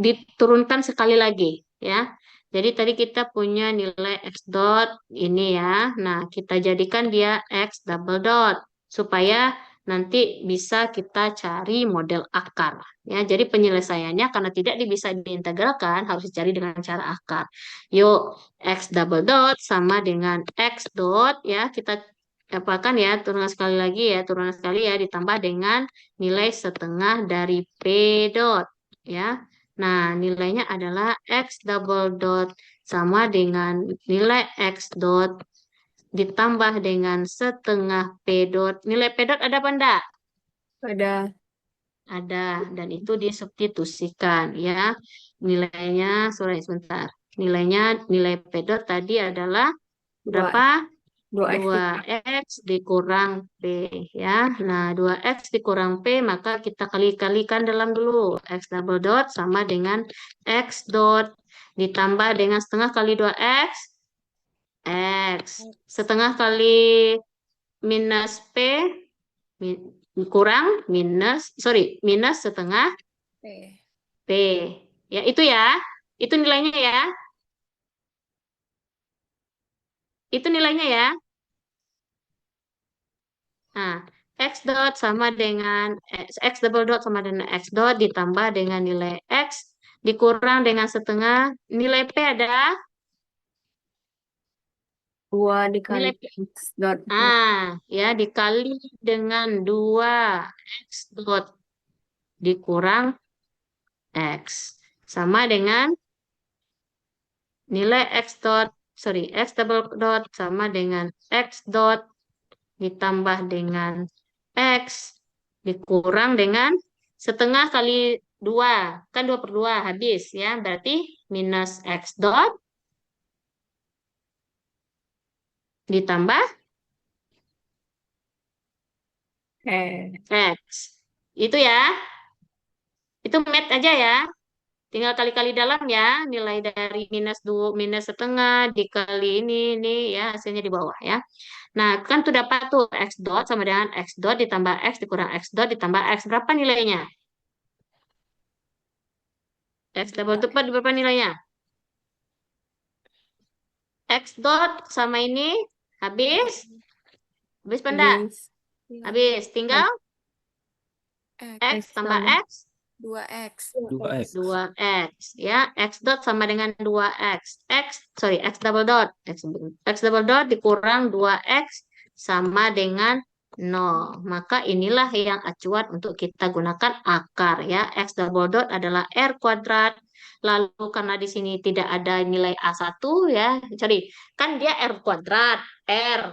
diturunkan sekali lagi ya. Jadi tadi kita punya nilai X dot ini ya. Nah, kita jadikan dia X double dot supaya nanti bisa kita cari model akar ya. Jadi penyelesaiannya karena tidak bisa diintegralkan harus dicari dengan cara akar. Yuk, X double dot sama dengan X dot ya. Kita apakan ya, turunkan sekali lagi ya, turunkan sekali ya ditambah dengan nilai setengah dari P dot ya. Nah, nilainya adalah X double dot sama dengan nilai X dot ditambah dengan setengah P dot. Nilai P dot ada apa enggak? Ada Ada, dan itu disubstitusikan ya. Nilainya, sorry sebentar. Nilai P dot tadi adalah 2 berapa? 2X 2X dikurang P ya. Nah, 2X dikurang P maka kita kali-kalikan dalam dulu. X double dot sama dengan X dot ditambah dengan setengah kali 2X X. Setengah kali minus P kurang minus setengah P. P. Ya, itu ya. Itu nilainya ya. Itu nilainya ya. Nah, X dot sama dengan X double dot sama dengan X dot ditambah dengan nilai X dikurang dengan setengah nilai P ada 2 dikali nilai P. X dot. Ya dikali dengan 2 X dot dikurang X sama dengan nilai X double dot sama dengan X dot ditambah dengan X dikurang dengan setengah kali 2. Kan 2/2 habis ya. Berarti minus X dot ditambah X. Itu ya. Itu math aja ya. Tinggal kali-kali dalam ya. Nilai dari minus 2, minus setengah dikali ini ya. Hasilnya di bawah ya. Nah, kan tuh dapat tuh X dot sama dengan X dot ditambah X dikurang X dot ditambah X. Berapa nilainya? X double dot berapa nilainya? X dot sama ini habis? Habis apa enggak? Habis Habis. Tinggal X X. tambah sama X 2X. 2X. 2X ya. X dot sama dengan 2X. X double dot. X double dot dikurang 2X sama dengan 0. Maka inilah yang acuan untuk kita gunakan akar ya. X double dot adalah R kuadrat. Lalu karena di sini tidak ada nilai A1 ya. Sorry, kan dia R kuadrat. R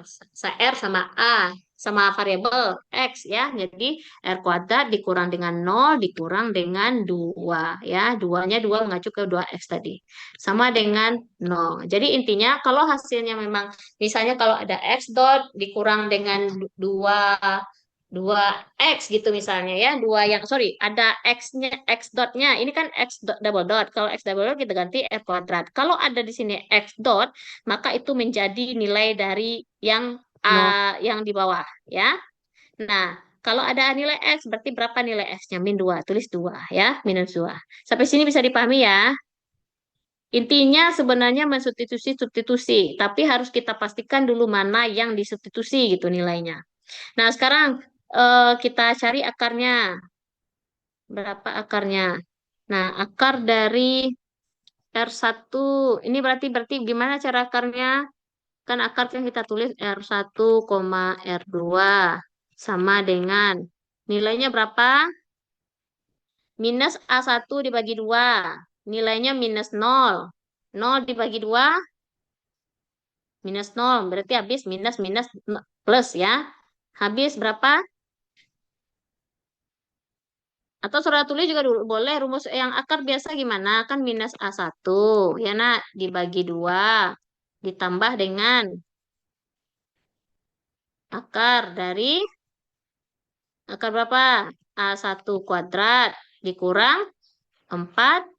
sama A sama variabel X ya. Jadi R kuadrat dikurang dengan 0 dikurang dengan 2 ya. 2-nya 2 mengacu ke 2X tadi. Sama dengan 0. Jadi intinya kalau hasilnya memang misalnya kalau ada X dot dikurang dengan 2X gitu misalnya ya. Ada X-nya, X dotnya. Ini kan X dot double dot. Kalau X double dot kita ganti R kuadrat. Kalau ada di sini X dot, maka itu menjadi nilai dari yang yang di bawah ya. Nah, kalau ada nilai X, berarti berapa nilai X-nya? Min 2. Tulis 2 ya, minus 2. Sampai sini bisa dipahami ya. Intinya sebenarnya substitusi, tapi harus kita pastikan dulu mana yang disubstitusi gitu nilainya. Nah, sekarang kita cari akarnya. Berapa akarnya? Nah, akar dari R1. Ini berarti gimana cara akarnya? Kan akar yang kita tulis R1, R2 sama dengan nilainya berapa? Minus A1 dibagi 2. Nilainya minus 0. 0 dibagi 2, minus 0. Berarti habis minus plus ya. Habis berapa? Atau surat tulis juga dulu boleh. Rumus yang akar biasa gimana? Kan minus A1. Ya nak, dibagi 2. Ditambah dengan akar dari akar berapa? A1 kuadrat dikurang 4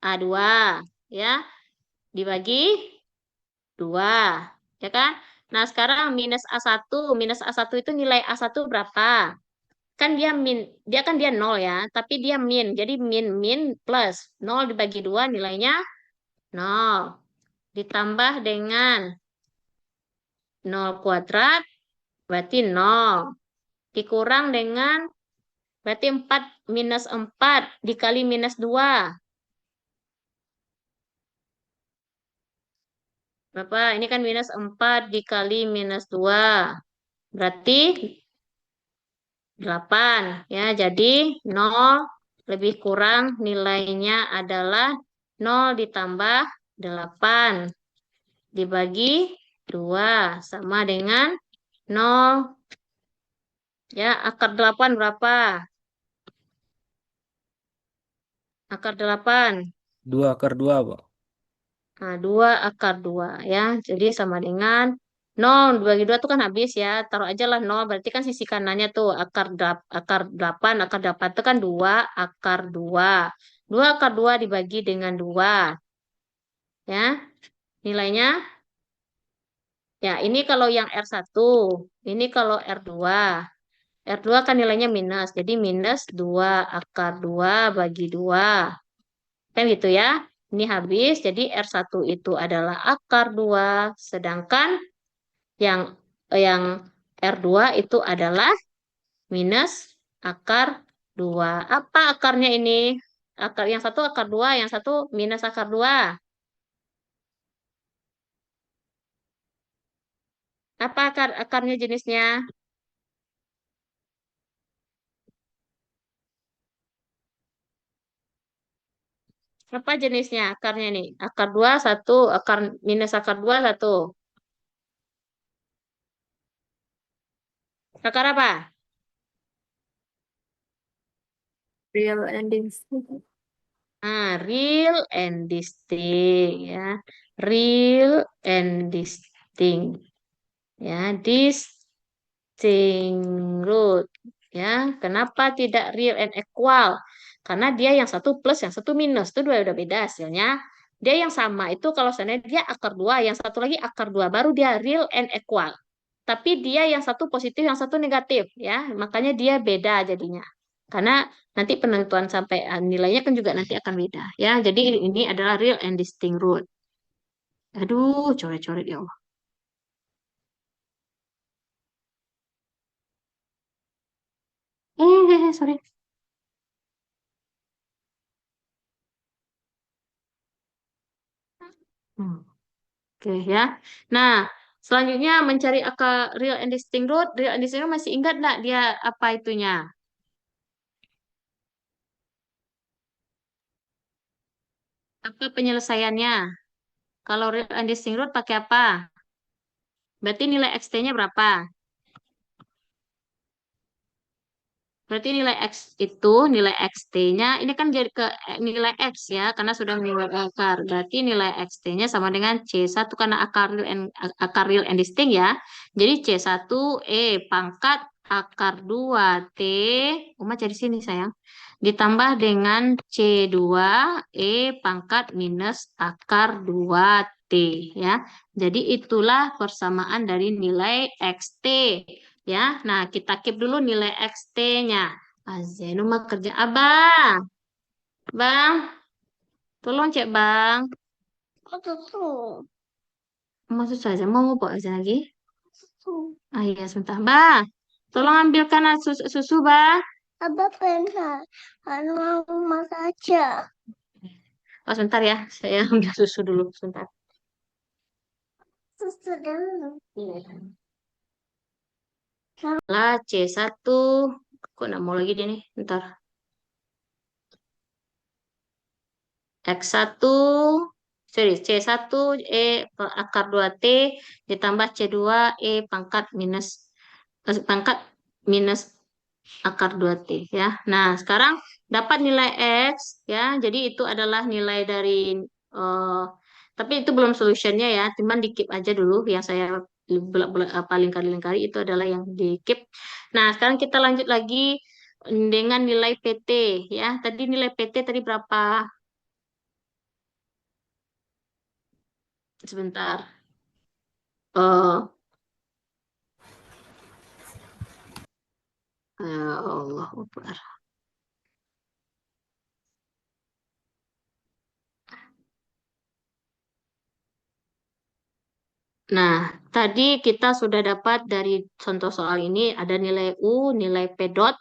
A2 ya. Dibagi 2 ya kan? Nah, sekarang minus A1. Minus A1 itu nilai A1 berapa? Kan dia kan dia 0 ya, tapi dia min. Jadi min plus 0 dibagi 2 nilainya 0. Ditambah dengan 0 kuadrat berarti 0. Dikurang dengan berarti 4 minus 4 dikali minus 2. Berapa? Ini kan minus 4 dikali minus 2. Berarti 8. Ya, jadi 0 lebih kurang nilainya adalah 0 ditambah 8 dibagi 2 sama dengan 0. Ya, akar 8 berapa? Akar 8. 2 akar 2, Bu. Nah, 2 akar 2 ya. Jadi sama dengan 0 dibagi 2 itu kan habis ya. Taruh aja lah 0. Berarti kan sisi kanannya tuh akar 8. Akar 8 itu kan 2 akar 2. 2 akar 2 dibagi dengan 2. Ya. Nilainya ya ini kalau yang R1. Ini kalau R2. R2 kan nilainya minus. Jadi minus 2 akar 2 bagi 2. Kan gitu ya. Ini habis, jadi R1 itu adalah akar 2, sedangkan yang R2 itu adalah minus akar 2. Apa akarnya ini? Akar yang satu akar 2, yang satu minus akar 2. Apa akarnya jenisnya? Apa jenisnya akarnya nih? Akar 2, 1, akar minus akar 2, 1. Akar apa? real and distinct. Real and distinct ya. Real and distinct. Ya, distinct root. Ya, kenapa tidak real and equal? Karena dia yang satu plus, yang satu minus. Itu dua udah beda hasilnya. Dia yang sama itu kalau seandainya dia akar 2, yang satu lagi akar 2, baru dia real and equal. Tapi dia yang satu positif, yang satu negatif ya. Makanya dia beda jadinya. Karena nanti penentuan sampai nilainya kan juga nanti akan beda ya. Jadi ini adalah real and distinct root. Aduh, coret-coret ya Allah. Sorry. Oke ya. Nah, selanjutnya mencari akar real and distinct root. Real and distinct root masih ingat nggak dia apa itunya? Apa penyelesaiannya? Kalau real and distinct root pakai apa? Berarti nilai xt-nya berapa? Berarti nilai X itu, nilai XT-nya, ini kan jadi ke nilai X ya, karena sudah menilai akar. Berarti nilai XT-nya sama dengan C1 karena akar real and distinct ya. Jadi C1E pangkat akar 2T, Uma cari sini sayang, ditambah dengan C2E pangkat minus akar 2T ya. Jadi itulah persamaan dari nilai XT. Ya, nah kita keep dulu nilai XT-nya. Azenu mah kerja abang. Bang, tolong cek bang. Oh, tuh. Maksud saja mau bawa aja lagi? Tuh. Ah iya sebentar. Bang, tolong ambilkan susu bang. Abah pengen mau masak aja. Oh sebentar ya, saya ambil susu dulu sebentar. Susu dulu. Lah C1. Kok nggak mau lagi dia nih? Bentar. X1 sorry, C1E akar 2T ditambah C2E pangkat minus akar 2T ya. Nah, sekarang dapat nilai X ya. Jadi itu adalah nilai dari tapi itu belum solutionnya ya. Cuman di keep aja dulu yang saya lingkari itu adalah yang di keep. Nah, sekarang kita lanjut lagi dengan nilai PT ya. Tadi nilai PT tadi berapa? Sebentar. Oh, ya Allah Akbar. Nah, tadi kita sudah dapat dari contoh soal ini ada nilai U, nilai P dot,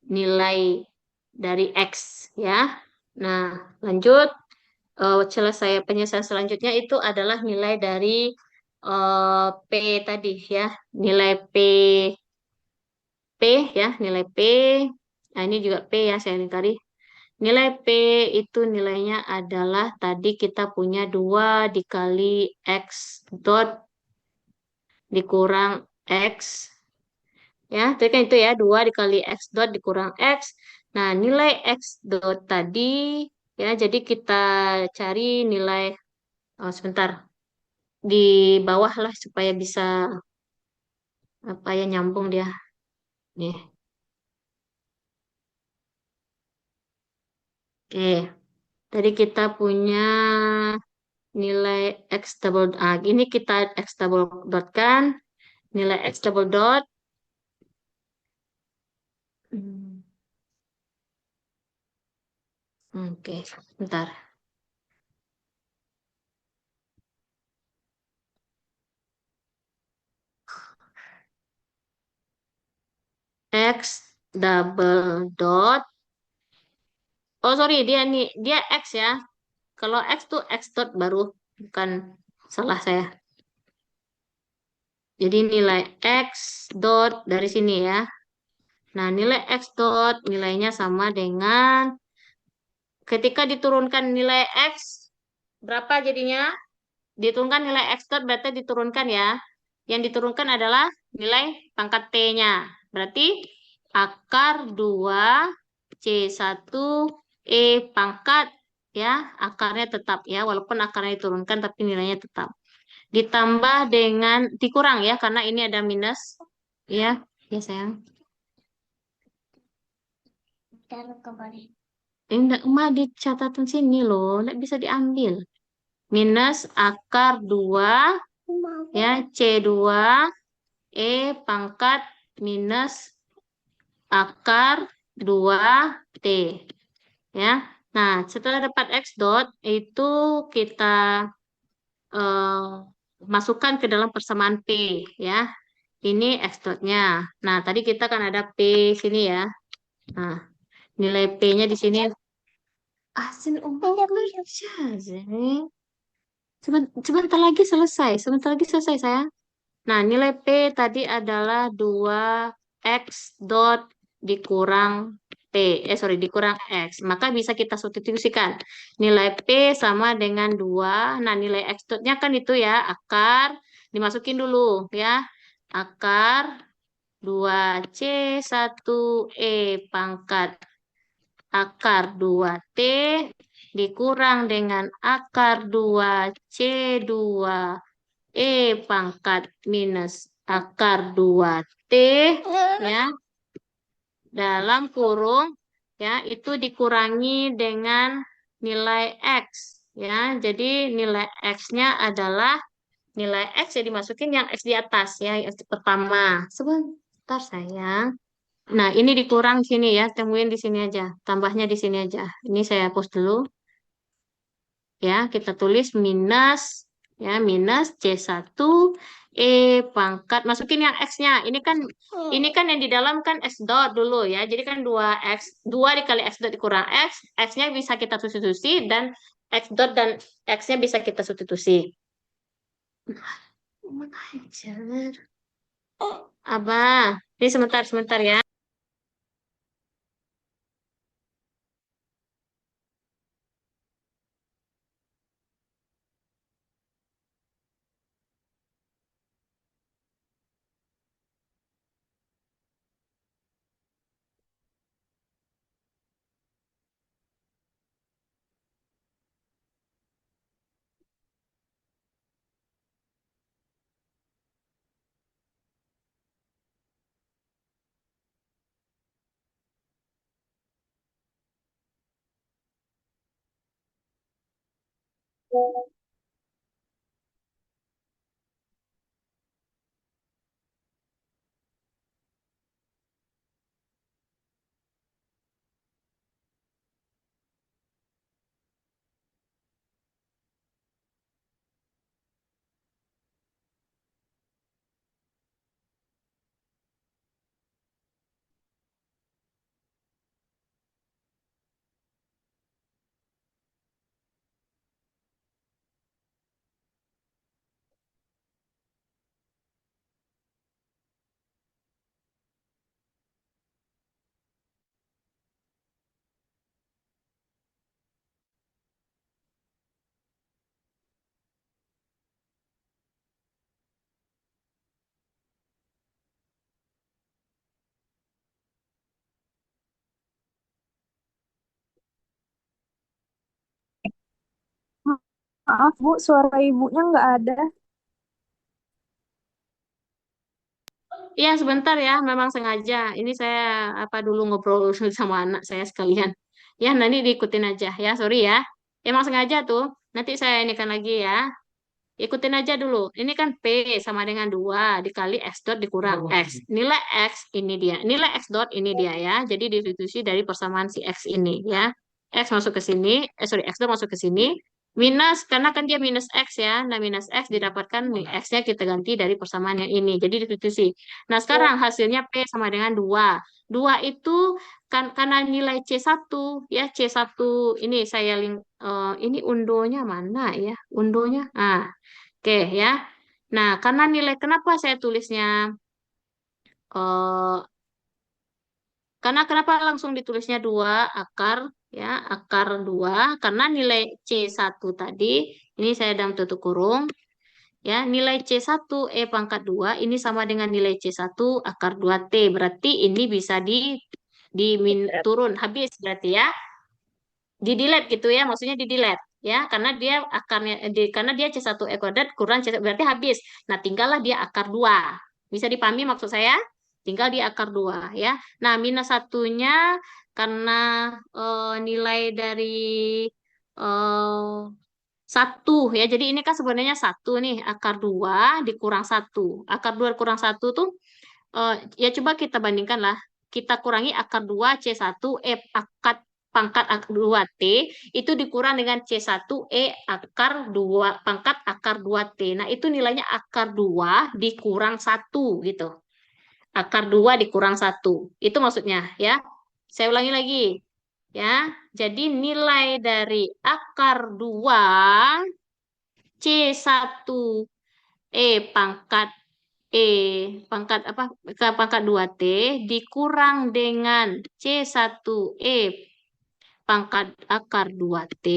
nilai dari X ya. Nah, lanjut. Selesai penyelesaian selanjutnya itu adalah nilai dari P tadi ya. Nilai P ya, nilai P. Nah, ini juga P ya saya lingkari. Nilai P itu nilainya adalah tadi kita punya 2 dikali X dot dikurang X. Ya, tadi kan itu ya, 2 dikali X dot dikurang X. Nah, nilai X dot tadi, ya, jadi kita cari nilai, sebentar, di bawah lah supaya bisa, apa ya, nyambung dia. Nih, oke. Tadi kita punya nilai X double, ini kita X double dot kan, nilai X double dot, hmm, oke, bentar. X double dot, oh sorry, dia X ya. Kalau X tuh X dot baru, bukan, salah saya. Jadi nilai X dot dari sini ya. Nah, nilai X dot nilainya sama dengan ketika diturunkan nilai X, berapa jadinya? Diturunkan nilai X dot berarti diturunkan ya. Yang diturunkan adalah nilai pangkat T-nya. Berarti akar 2 C1 pangkat ya, akarnya tetap ya, walaupun akarnya diturunkan tapi nilainya tetap. Ditambah dengan dikurang ya karena ini ada minus ya, ya sayang. Taruh kembali. Enggak, emak di catatan sini loh, enggak bisa diambil. Minus akar 2 Mau. ya, C2 pangkat minus akar 2T ya. Nah, setelah dapat X dot itu kita eh, masukkan ke dalam persamaan P ya. Ini X dotnya. Nah, tadi kita kan ada P sini ya. Nah, nilai P-nya di sini. Asin kerja, Zeng. Sebentar lagi selesai. Sebentar lagi selesai, sayang. Nah, nilai P tadi adalah 2X dot dikurang P. Sorry, dikurang X. Maka bisa kita substitusikan. Nilai P sama dengan 2. Nah, nilai X dotnya kan itu ya, akar. Dimasukin dulu ya. Akar 2C1 pangkat akar 2T dikurang dengan akar 2C2 pangkat minus akar 2T ya dalam kurung ya itu dikurangi dengan nilai X ya. Jadi nilai X-nya adalah nilai X ya dimasukin yang X di atas ya, yang X pertama. Sebentar sayang. Nah, ini dikurang sini ya, temuin di sini aja. Tambahnya di sini aja. Ini saya hapus dulu. Ya, kita tulis minus ya, minus C1 pangkat masukin yang X-nya. Ini kan yang di dalam kan X dot dulu ya. Jadi kan 2X 2 dikali X dot dikurang X, X-nya bisa kita substitusi dan X dot dan X-nya bisa kita substitusi. Mengajar. Abah, ini sebentar ya. Maaf, Bu, suara ibunya nggak ada. Iya, sebentar ya, memang sengaja. Ini saya apa dulu ngobrol sama anak saya sekalian. Ya, nanti diikutin aja ya, sorry ya. Emang sengaja tuh. Nanti saya ini kan lagi ya. Ikutin aja dulu. Ini kan P sama dengan 2 dikali X dot dikurang X. Nilai X ini dia. Nilai X dot ini dia ya. Jadi distribusi dari persamaan si X ini ya. X masuk ke sini. X dot masuk ke sini. Minus, karena kan dia minus X ya. Nah, minus X didapatkan X-nya kita ganti dari persamaan yang ini. Jadi distribusi. Nah, sekarang hasilnya P sama dengan 2. 2 itu kan karena nilai C1 ya. C1 ini saya ini undonya mana ya? Undonya. Ah, oke ya. Nah, karena nilai kenapa saya tulisnya eh karena kenapa langsung ditulisnya 2 akar ya, akar 2 karena nilai C1 tadi ini saya dalam tutup kurung ya, nilai C1 pangkat 2 ini sama dengan nilai C1 akar 2T. Berarti ini bisa turun habis berarti ya. Di delete gitu ya, maksudnya di delete ya, karena dia akarnya karena dia C1 kuadrat kurang C1 berarti habis. Nah, tinggallah dia akar 2. Bisa dipahami maksud saya? Tinggal di akar 2 ya. Nah, minus satunya karena nilai dari eh, 1 ya. Jadi ini kan sebenarnya 1 nih, akar 2 dikurang 1. Akar 2 kurang 1 tuh ya coba kita bandingkan lah. Kita kurangi akar 2 C1 pangkat akar 2T itu dikurang dengan C1 akar 2 pangkat akar 2T. Nah, itu nilainya akar 2 dikurang 1 gitu. Akar 2 dikurang 1. Itu maksudnya ya. Saya ulangi lagi ya. Jadi nilai dari akar 2 C1 pangkat E pangkat apa ke pangkat 2T dikurang dengan C1 pangkat akar 2T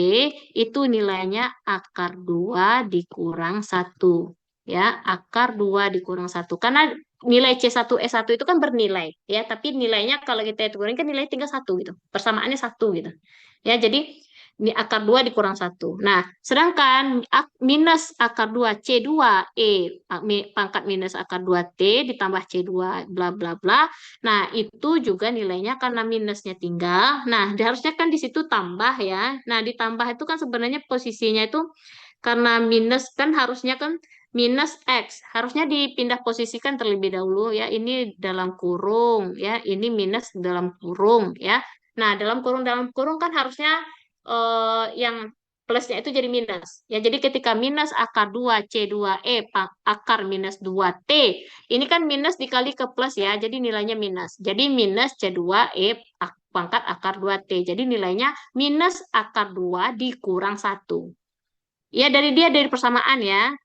itu nilainya akar 2 dikurang 1 ya, akar 2 dikurang 1 karena nilai C1 itu kan bernilai ya, tapi nilainya kalau kita hitung kan nilai tinggal 1 gitu, persamaannya 1 gitu ya. Jadi ini akar 2 dikurang 1. Nah, sedangkan minus akar 2 C2 pangkat minus akar 2T ditambah C2 bla bla bla. Nah, itu juga nilainya karena minusnya tinggal. Nah, harusnya kan di situ tambah ya. Nah, ditambah itu kan sebenarnya posisinya itu karena minus kan harusnya kan minus X. Harusnya dipindah posisikan terlebih dahulu ya. Ini dalam kurung ya. Ini minus dalam kurung ya. Nah, dalam kurung kan harusnya yang plusnya itu jadi minus. Ya, jadi ketika minus akar 2 C2 akar minus 2T, ini kan minus dikali ke plus ya, jadi nilainya minus. Jadi minus C2 pangkat akar 2T. Jadi nilainya minus akar 2 dikurang 1. Ya, dari persamaan ya.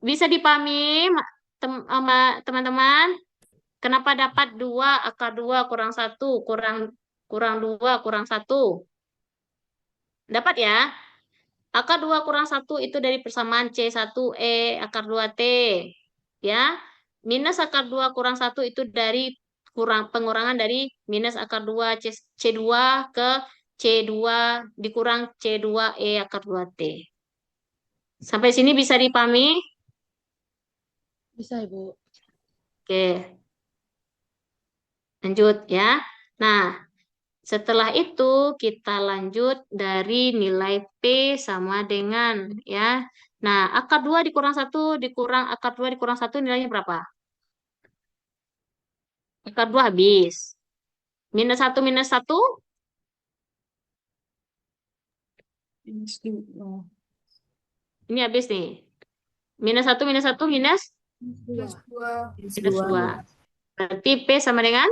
Bisa dipahami sama teman-teman? Kenapa dapat 2 akar 2 kurang 1 kurang kurang 2 kurang 1? Dapat ya? Akar 2 kurang 1 itu dari persamaan C1 akar 2T. Ya. Minus akar 2 kurang 1 itu dari pengurangan dari minus akar 2 C2 ke C2 dikurang C2 akar 2T. Sampai sini bisa dipahami? Bisa, Ibu. Oke. Lanjut ya. Nah, Setelah itu kita lanjut dari nilai P sama dengan ya. Nah, akar 2 dikurang 1 dikurang akar 2 dikurang 1 nilainya berapa? Akar 2 habis. Minus 1 ini habis nih. Minus 1 minus Plus 2. minus 2. Berarti P sama dengan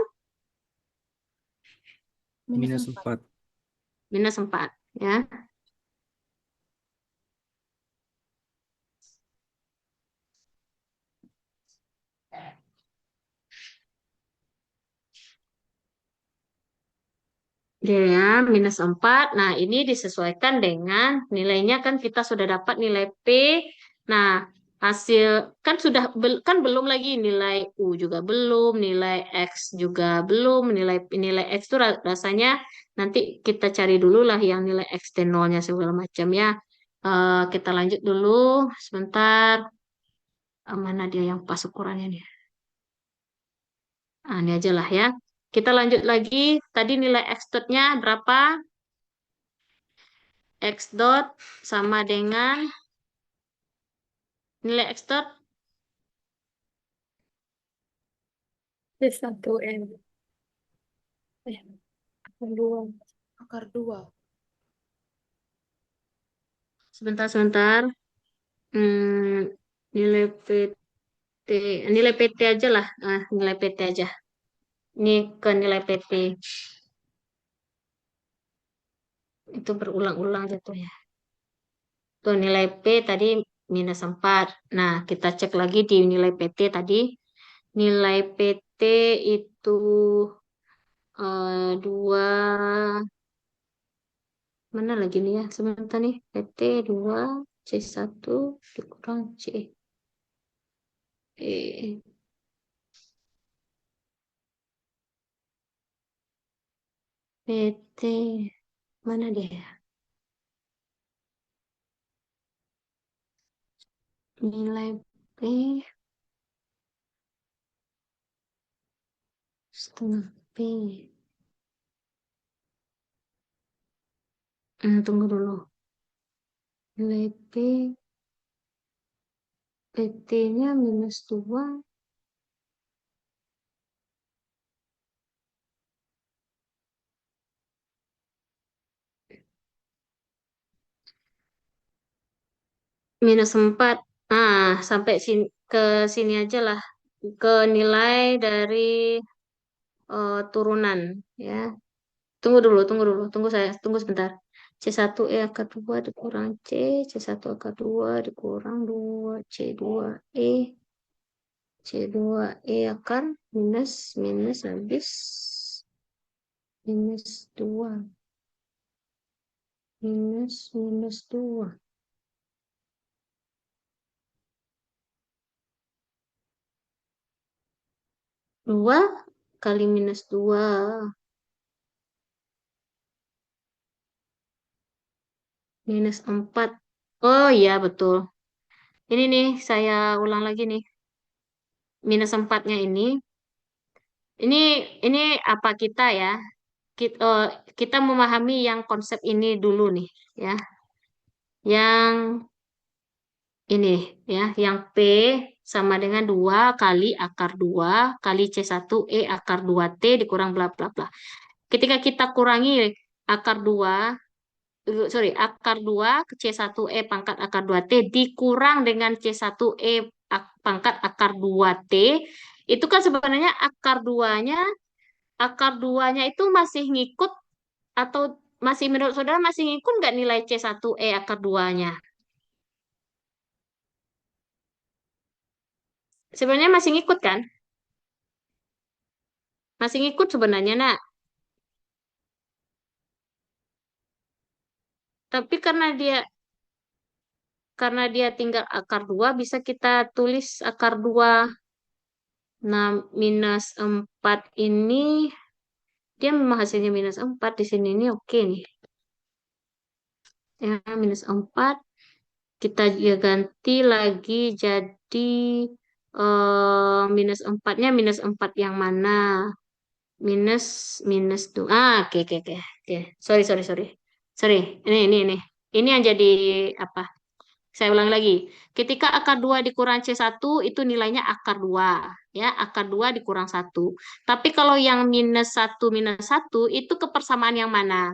Minus 4. minus 4 ya. Oke ya, minus 4. Nah, ini disesuaikan dengan nilainya kan kita sudah dapat nilai P. Nah, hasil kan kan belum lagi nilai U juga belum, nilai X juga belum, nilai X itu rasanya nanti kita cari dulu lah yang nilai X dan nolnya segala macam ya. Kita lanjut dulu sebentar. Mana dia yang pas ukurannya nih? Ah, ini aja lah ya. Kita lanjut lagi. Tadi nilai X dot-nya berapa? X dot sama dengan nilai X dot C1N. Dua. Akar 2. sebentar. Hmm, nilai PT, nilai PT aja lah. Nilai PT aja. Ini ke nilai PT. Itu berulang-ulang jatuhnya. Tuh nilai P tadi minus 4. Nah, kita cek lagi di nilai PT tadi. Nilai PT itu 2. Mana lagi nih ya? Sebentar nih. PT 2, C1 dikurang C. PT. Mana dia ya? Nilai P setengah P. Tunggu dulu. Nilai P, PT-nya minus 2. Minus 4. Sampai sini, ke sini aja lah. Ke nilai dari turunan. Ya. Tunggu sebentar. C1E akar 2 dikurang C, C1 akar 2 dikurang 2, C2E. C2E akar minus habis. Minus 2. Minus 2. 2 kali minus 2. Minus 4. Oh iya, betul. Ini nih, saya ulang lagi nih. Minus 4-nya ini apa kita ya? Kita memahami yang konsep ini dulu nih, ya. Yang ini ya, yang P sama dengan 2 kali akar 2 kali C1E akar 2T dikurang bla bla bla. Ketika kita kurangi akar 2, akar 2 ke C1E pangkat akar 2T dikurang dengan C1E pangkat akar 2T, itu kan sebenarnya akar 2-nya itu masih ngikut atau masih menurut saudara masih ngikut nggak nilai C1E akar 2-nya? Sebenarnya masih ngikut kan? Masih ngikut sebenarnya, nak. Tapi karena dia tinggal akar 2 bisa kita tulis akar 2. Nah, minus 4 ini dia memang hasilnya minus 4 di sini ini oke nih. Ya, minus 4 kita juga ganti lagi jadi minus 4-nya minus 4 yang mana? minus 2. Oke. Sorry. Ini yang jadi apa? Saya ulang lagi. Ketika akar 2 dikurang C1 itu nilainya akar 2. Ya, akar 2 dikurang 1. Tapi kalau yang minus 1 itu kepersamaan yang mana?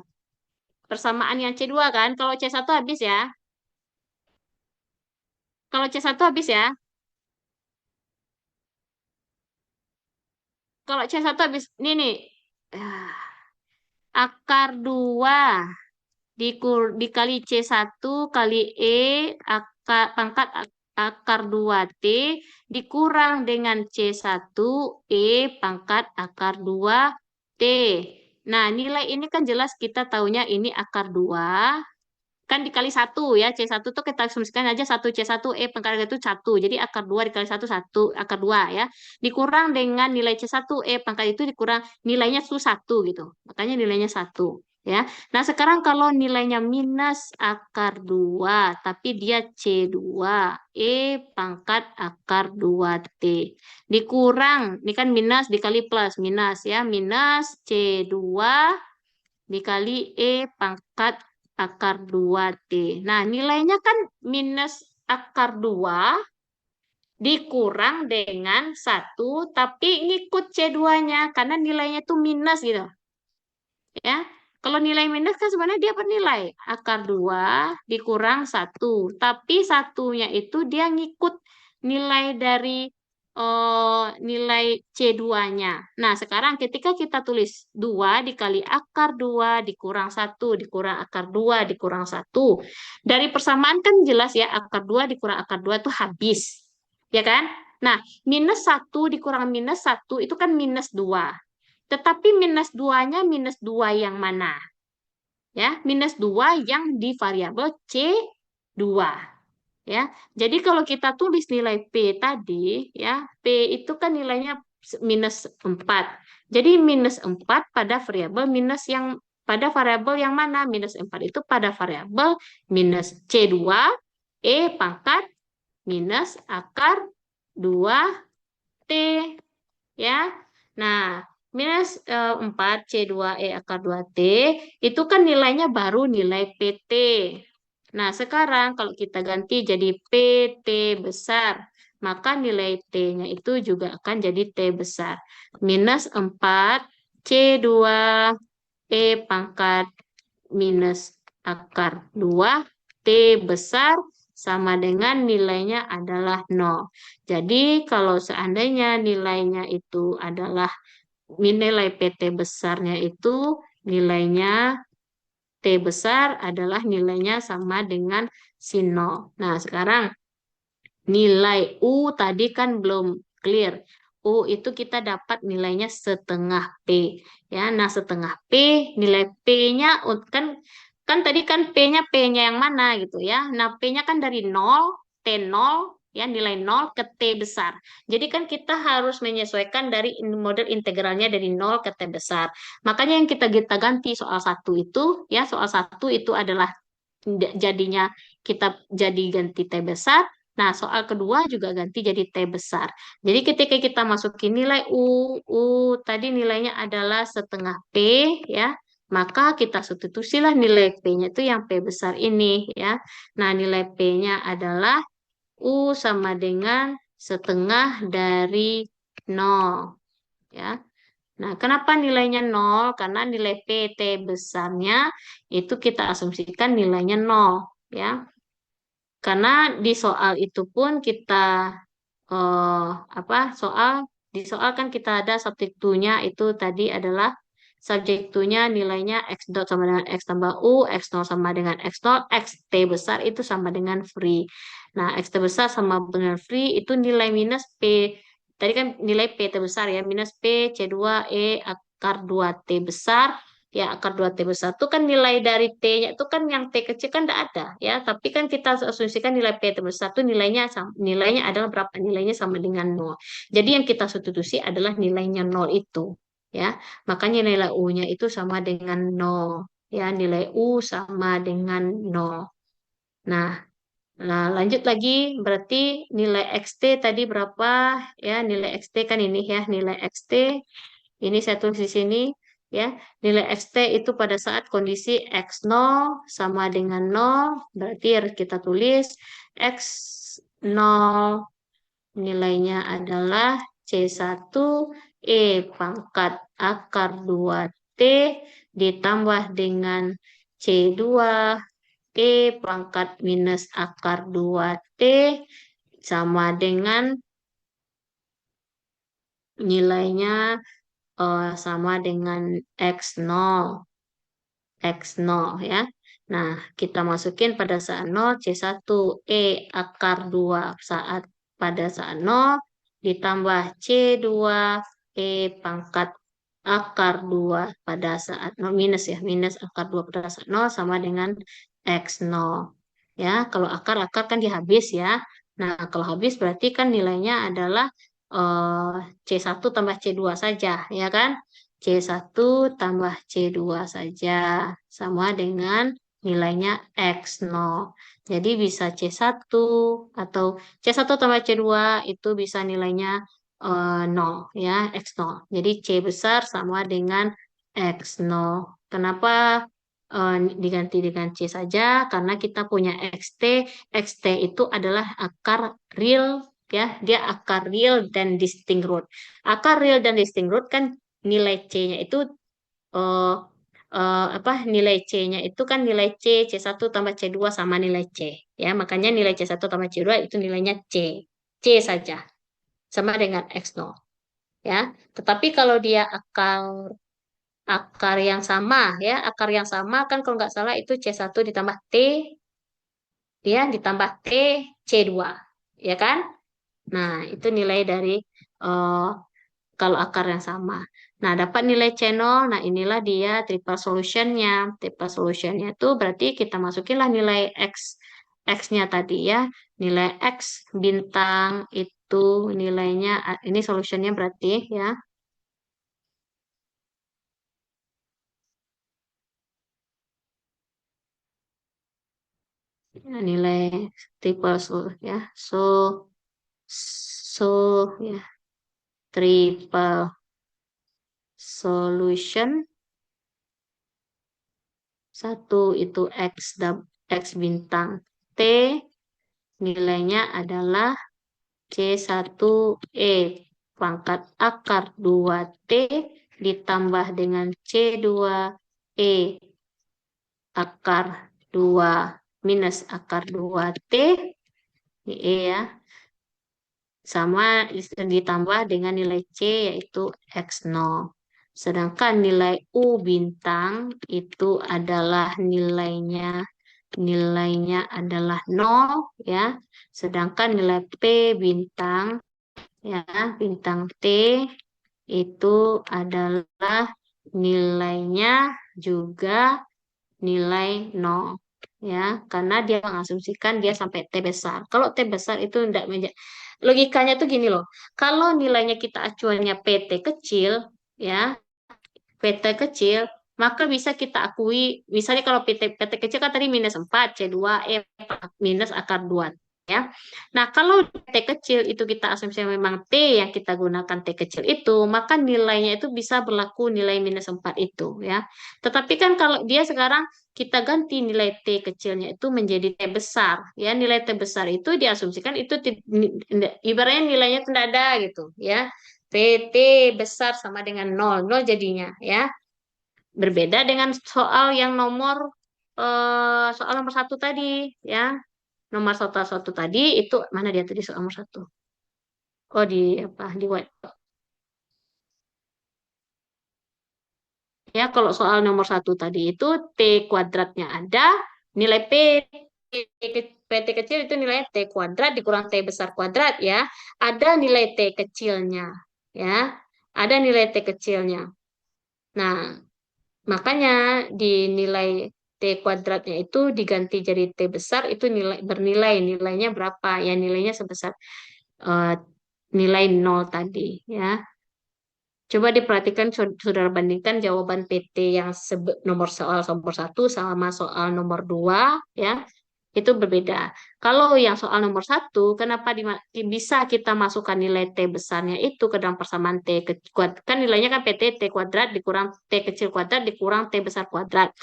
Persamaan yang C2 kan? Kalau C1 habis ya. Kalau C1 habis ya. Kalau C1 habis. Nih. Ah, akar 2 dikali C1 kali E pangkat akar 2T dikurang dengan C1 E pangkat akar 2T. Nah, nilai ini kan jelas kita taunya ini akar 2 kan dikali 1 ya. C1 tuh kita asumsikan aja 1 C1 E pangkat itu 1. Jadi akar 2 dikali 1 1 akar 2 ya. Dikurang dengan nilai C1 E pangkat itu dikurang nilainya itu 1 gitu. Makanya nilainya 1 ya. Nah, sekarang kalau nilainya minus akar 2 tapi dia C2 E pangkat akar 2T. Dikurang, ini kan minus dikali plus, minus ya. Minus C2 dikali E pangkat akar 2T. Nah, nilainya kan minus akar 2 dikurang dengan 1, tapi ngikut C2-nya, karena nilainya itu minus gitu. Ya, kalau nilai minus kan sebenarnya dia bernilai. Akar 2 dikurang 1, tapi satunya itu dia ngikut nilai dari nilai C2-nya. Nah, sekarang ketika kita tulis 2 dikali akar 2 dikurang 1 dikurang akar 2 dikurang 1. Dari persamaan kan jelas ya, akar 2 dikurang akar 2 itu habis. Ya kan? Nah, minus 1 dikurang minus 1 itu kan minus 2. Tetapi minus 2-nya minus 2 yang mana? Ya, minus 2 yang di variabel C2. Ya. Jadi kalau kita tulis nilai P tadi, ya, P itu kan nilainya minus 4. Jadi minus 4 pada variabel yang mana? Minus 4 itu pada variabel minus C2 E pangkat minus akar 2T. Ya. Nah, minus 4 C2E akar 2T itu kan nilainya baru nilai PT. Nah, sekarang kalau kita ganti jadi PT besar, maka nilai T-nya itu juga akan jadi T besar. Minus 4 C2E pangkat minus akar 2 T besar sama dengan nilainya adalah 0. Jadi kalau seandainya nilainya itu adalah nilai PT besarnya itu nilainya T besar adalah nilainya sama dengan si 0. Nah, sekarang nilai U tadi kan belum clear. U itu kita dapat nilainya setengah P. Ya, nah setengah P, nilai P-nya kan tadi kan P-nya yang mana gitu ya. Nah, P-nya kan dari 0, T0 ya, nilai 0 ke T besar. Jadi kan kita harus menyesuaikan dari model integralnya dari 0 ke T besar. Makanya yang kita ganti soal 1 itu ya, soal 1 itu adalah jadinya kita jadi ganti T besar. Nah, soal kedua juga ganti jadi T besar. Jadi ketika kita masukin nilai U tadi nilainya adalah setengah P ya, maka kita substitusilah nilai P-nya itu yang P besar ini ya. Nah, nilai P-nya adalah U sama dengan setengah dari 0 ya. Nah, kenapa nilainya 0? Karena nilai PT besarnya itu kita asumsikan nilainya 0 ya. Karena di soal itu pun kita di soal kan kita ada subjek to-nya itu tadi adalah subjek to-nya nilainya x dot sama dengan x tambah u, x0 sama dengan x0, xt besar itu sama dengan free. Nah, xt besar sama dengan free itu nilai minus p. Tadi kan nilai p terbesar ya, minus p c2e akar 2t besar. Ya, akar 2t besar itu kan nilai dari t-nya itu kan yang t kecil kan tidak ada ya, tapi kan kita asumsikan nilai p terbesar itu nilainya adalah berapa? Nilainya sama dengan 0. Jadi yang kita substitusi adalah nilainya 0 itu ya. Makanya nilai U-nya itu sama dengan 0 ya, nilai U sama dengan 0. Nah, lanjut lagi berarti nilai XT tadi berapa ya? Nilai XT kan ini ya, nilai XT Ini saya tulis di sini ya. Nilai XT itu pada saat kondisi X0 sama dengan 0, berarti harus kita tulis X0 nilainya adalah C1E pangkat akar 2T ditambah dengan C2E pangkat minus akar 2T sama dengan nilainya sama dengan X0. X0 ya. Nah, kita masukin pada saat 0 C1E akar 2 pada saat 0 ditambah C2E pangkat akar 2 pada saat 0 minus ya, minus akar 2 pada saat 0 sama dengan X0. Ya, kalau akar kan dia habis ya. Nah, kalau habis berarti kan nilainya adalah C1 tambah C2 saja, ya kan? C1 tambah C2 saja sama dengan nilainya X0. Jadi bisa C1 atau C1 tambah C2 itu bisa nilainya 0 ya, X0. Jadi C besar sama dengan X0. Kenapa diganti dengan C saja? Karena kita punya XT. XT itu adalah akar real ya, dia akar real dan distinct root. Akar real dan distinct root kan nilai C-nya itu eh, nilai C-nya itu kan nilai C1 tambah C2 sama nilai C. Ya, makanya nilai C1 tambah C2 itu nilainya C. C saja. Sama dengan X0. Ya. Tetapi kalau dia akar yang sama ya, akar yang sama kan kalau nggak salah itu C1 ditambah T ya, ditambah T C2. Ya kan? Nah, itu nilai dari eh, kalau akar yang sama. Nah, dapat nilai channel. Nah, inilah dia triple solutionnya. Triple solutionnya itu berarti kita masukinlah nilai X-nya tadi ya. Nilai X bintang itu nilainya, ini solutionnya berarti ya. Ya, nilai triple ya. So ya, triple solution. Satu itu X bintang T, nilainya adalah C1E pangkat akar 2T ditambah dengan C2E akar 2 minus akar 2T, ini E ya, sama ditambah dengan nilai C yaitu X0. Sedangkan nilai U bintang itu adalah nilainya adalah 0 ya. Sedangkan nilai P bintang ya, bintang T itu adalah nilainya juga nilai 0 ya, karena dia mengasumsikan dia sampai T besar. Kalau T besar itu tidak logikanya tuh gini loh. Kalau nilainya kita acuannya PT kecil ya, PT kecil, maka bisa kita akui, misalnya kalau PT kecil kan tadi minus 4, C2, E minus akar 2. Ya. Nah, kalau T kecil itu kita asumsi memang T yang kita gunakan T kecil itu, maka nilainya itu bisa berlaku nilai minus 4 itu. Ya. Tetapi kan kalau dia sekarang kita ganti nilai T kecilnya itu menjadi T besar. Ya, nilai T besar itu diasumsikan itu ibaratnya nilainya tidak ada gitu. Ya. PT besar sama dengan 0, 0 jadinya ya. Berbeda dengan soal yang soal nomor 1 tadi ya. Nomor satu tadi itu mana dia tadi soal nomor 1? Oh di apa di white. Ya kalau soal nomor 1 tadi itu T kuadratnya ada, nilai PT kecil itu nilai T kuadrat dikurang T besar kuadrat ya. Ada nilai T kecilnya ya. Ada nilai T kecilnya. Nah, makanya di nilai T kuadratnya itu diganti jadi T besar itu nilainya berapa? Ya nilainya sebesar eh, nilai 0 tadi ya. Coba diperhatikan saudara bandingkan jawaban PT yang nomor soal nomor 1 sama soal nomor 2 ya. Itu berbeda. Kalau yang soal nomor 1, kenapa bisa kita masukkan nilai T besarnya itu ke dalam persamaan T kuadrat? Kan nilainya kan PT T kuadrat dikurang T kecil kuadrat dikurang T besar kuadrat.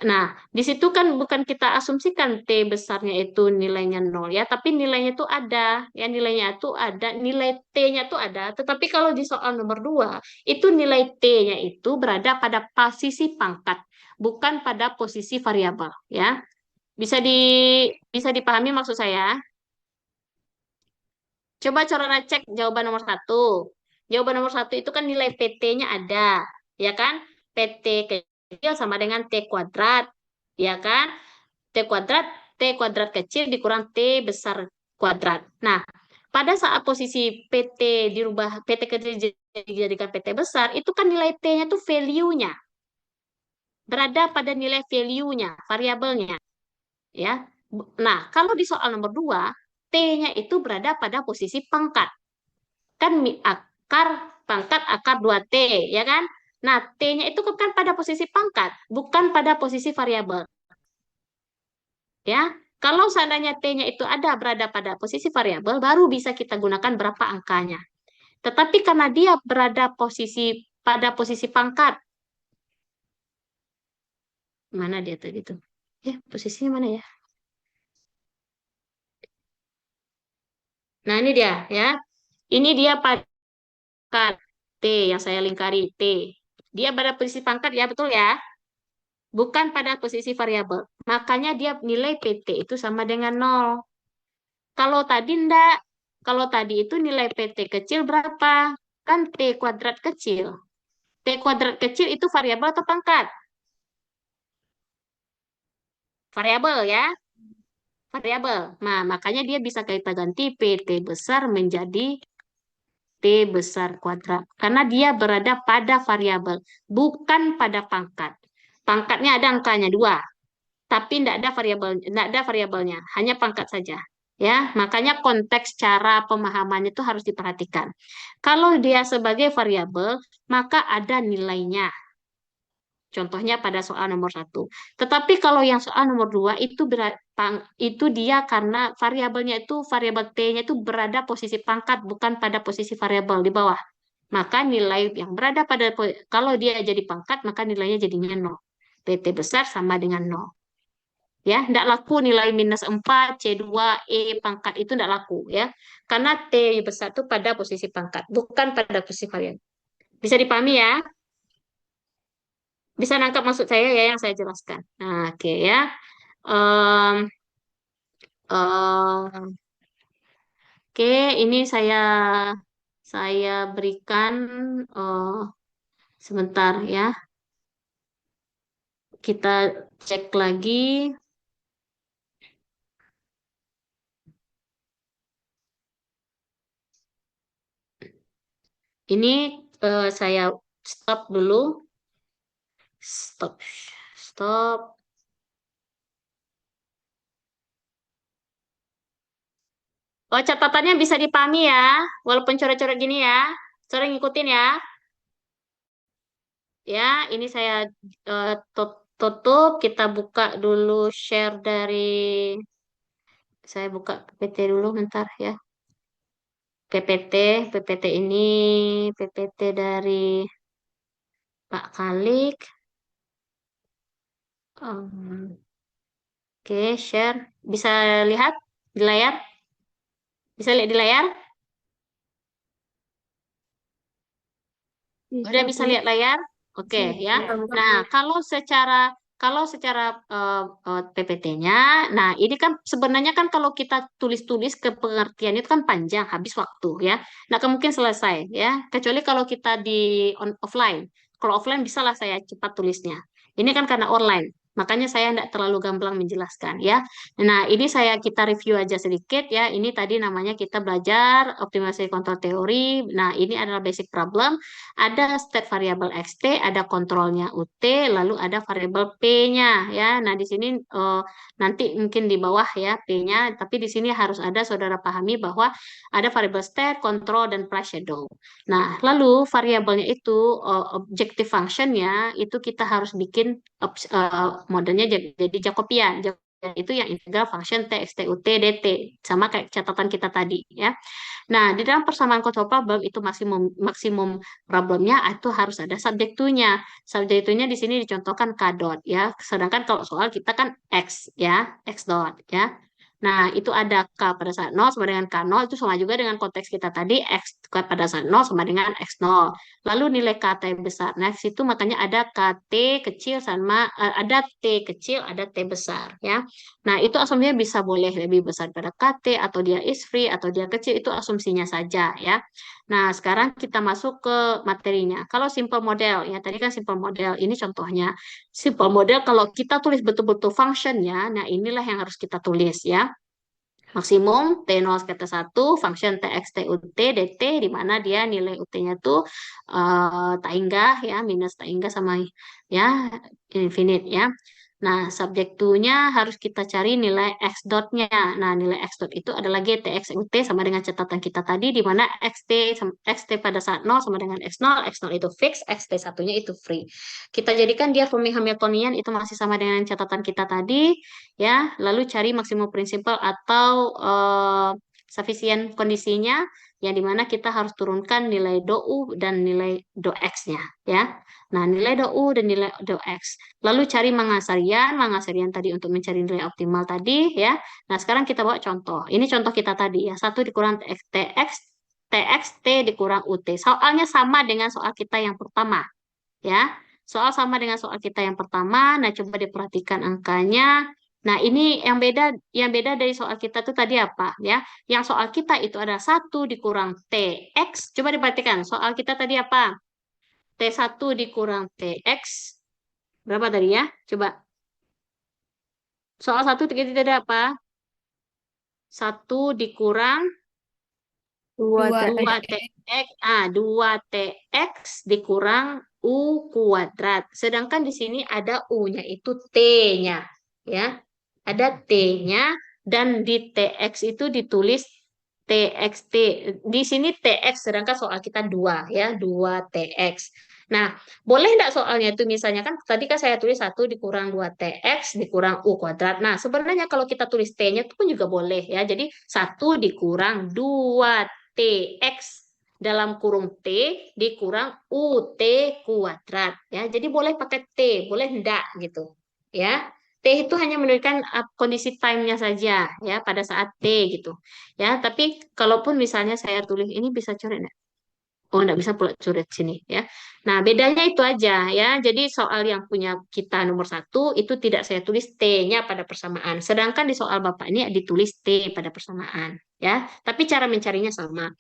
Nah, di situ kan bukan kita asumsikan T besarnya itu nilainya 0 ya, tapi nilainya itu ada. Ya, nilainya itu ada, nilai T-nya itu ada. Tetapi kalau di soal nomor 2, itu nilai T-nya itu berada pada posisi pangkat, bukan pada posisi variabel ya. Bisa dipahami maksud saya? Coba Corona cek jawaban nomor 1. Jawaban nomor 1 itu kan nilai PT-nya ada, ya kan? PT kecil sama dengan T kuadrat, ya kan? T kuadrat kecil dikurang T besar kuadrat. Nah, pada saat posisi PT dirubah, PT kecil dijadikan PT besar, itu kan nilai T-nya itu value-nya. Berada pada nilai value-nya, variabelnya. Ya. Nah, kalau di soal nomor 2, T-nya itu berada pada posisi pangkat. Kan pangkat akar 2T, ya kan? Nah, T-nya itu kan pada posisi pangkat, bukan pada posisi variabel. Ya, kalau seandainya T-nya itu berada pada posisi variabel, baru bisa kita gunakan berapa angkanya. Tetapi karena dia berada pada posisi pangkat, mana dia tadi itu? Ya, posisinya mana ya? Nah, ini dia ya. Ini dia pangkat T yang saya lingkari T. Dia pada posisi pangkat ya, betul ya? Bukan pada posisi variabel. Makanya dia nilai PT itu sama dengan 0. Kalau tadi enggak. Kalau tadi itu nilai PT kecil berapa? Kan T kuadrat kecil. T kuadrat kecil itu variabel atau pangkat? Variabel ya. Variabel. Nah, makanya dia bisa kita ganti PT besar menjadi T besar kuadrat. Karena dia berada pada variabel, bukan pada pangkat. Pangkatnya ada angkanya 2, tapi tidak ada variabelnya, hanya pangkat saja. Ya, makanya konteks cara pemahamannya itu harus diperhatikan. Kalau dia sebagai variabel, maka ada nilainya. Contohnya pada soal nomor 1. Tetapi kalau yang soal nomor 2 itu dia karena variabelnya itu variabel T-nya itu berada posisi pangkat bukan pada posisi variabel di bawah. Maka nilai yang berada kalau dia jadi pangkat maka nilainya jadinya 0. PT besar sama dengan 0. Ya, tidak laku nilai -4, C2, E pangkat itu tidak laku ya. Karena T besar itu pada posisi pangkat, bukan pada posisi variabel. Bisa dipahami ya? Bisa nangkap maksud saya ya yang saya jelaskan. Nah, oke ya. Em, oke, ini saya berikan sebentar ya. Kita cek lagi. Ini saya stop dulu. Stop. Oh, catatannya bisa dipahami ya, walaupun coret-coret gini ya. Coret ngikutin ya. Ya, ini saya tutup. Kita buka dulu share dari... Saya buka PPT dulu bentar ya. PPT ini PPT dari Pak Kalik. Oke, share. Bisa lihat di layar? Bisa lihat di layar? Udah bisa lihat layar? Oke ya. Nah, kalau secara PPT-nya, nah ini kan sebenarnya kan kalau kita tulis-tulis ke pengertian itu kan panjang, habis waktu ya. Nah, mungkin selesai ya. Kecuali kalau kita di offline. Kalau offline bisalah saya cepat tulisnya. Ini kan karena online. Makanya saya tidak terlalu gamblang menjelaskan ya. Nah, ini kita review aja sedikit ya. Ini tadi namanya kita belajar optimalisasi kontrol teori. Nah, ini adalah basic problem. Ada state variable xt, ada kontrolnya ut, lalu ada variable p-nya ya. Nah, di sini nanti mungkin di bawah ya p-nya, tapi di sini harus ada saudara pahami bahwa ada variable state, control dan plus shadow. Nah, lalu variabelnya itu objective functionnya itu kita harus bikin modelnya jadi Jacobian. Itu yang integral function T, X, T, U, T, DT. Sama kayak catatan kita tadi ya. Nah, di dalam persamaan control problem itu maksimum problemnya itu harus ada subject to-nya. Subject to-nya di sini dicontohkan K dot ya. Sedangkan kalau soal kita kan X ya, X dot ya. Nah, itu ada K pada saat 0 sama dengan K0 itu sama juga dengan konteks kita tadi X pada saat 0 sama dengan X0. Lalu nilai KT besar. Nah, situ makanya ada KT kecil sama ada T kecil, ada T besar ya. Nah, itu asumsinya bisa boleh lebih besar pada KT atau dia is free atau dia kecil itu asumsinya saja ya. Nah, sekarang kita masuk ke materinya. Kalau simple model ya, tadi kan simple model. Ini contohnya. Simple model kalau kita tulis betul-betul functionnya, nah inilah yang harus kita tulis ya. Maksimum T0 kata 1, function TX TUT DT di mana dia nilai UT-nya tuh tainggah ya, minus tainggah sama ya infinite ya. Nah, subject to-nya harus kita cari nilai X dot-nya. Nah, nilai X dot itu adalah GTX UT sama dengan catatan kita tadi di mana XT pada saat 0 sama dengan X0 itu fix, XT1-nya itu free. Kita jadikan dia forming Hamiltonian itu masih sama dengan catatan kita tadi ya, lalu cari maksimum prinsipal atau sufficient kondisinya yang dimana kita harus turunkan nilai do U dan nilai do X-nya ya. Nah, nilai do U dan nilai do X. Lalu cari Mangasarian tadi untuk mencari nilai optimal tadi ya. Nah, sekarang kita bawa contoh. Ini contoh kita tadi ya, 1 dikurang TX T dikurang UT. Soalnya sama dengan soal kita yang pertama ya. Soal sama dengan soal kita yang pertama. Nah, coba diperhatikan angkanya. Nah, ini yang beda dari soal kita tuh tadi apa ya? Yang soal kita itu ada 1 dikurang TX. Coba diperhatikan, soal kita tadi apa? T1 dikurang TX. Berapa tadi ya? Coba. Soal 1 kita ada apa? 1 dikurang 2 2TX. 2TX dikurang U kuadrat. Sedangkan di sini ada U-nya itu T-nya. Ya. Ada T-nya dan di TX itu ditulis TXT. Di sini TX sedangkan soal kita 2 ya, 2TX. Nah, boleh enggak soalnya itu misalnya kan tadi kan saya tulis 1 dikurang 2TX dikurang U kuadrat. Nah, sebenarnya kalau kita tulis T-nya itu pun juga boleh ya. Jadi 1 dikurang 2TX dalam kurung T dikurang UT kuadrat ya. Jadi boleh pakai T, boleh enggak gitu. Ya. T itu hanya menunjukkan kondisi time-nya saja ya pada saat T gitu. Ya, tapi kalaupun misalnya saya tulis ini bisa coret enggak? Oh, enggak bisa pula coret sini ya. Nah, bedanya itu aja ya. Jadi soal yang punya kita nomor 1 itu tidak saya tulis T-nya pada persamaan. Sedangkan di soal Bapak ini ditulis T pada persamaan ya. Tapi cara mencarinya sama.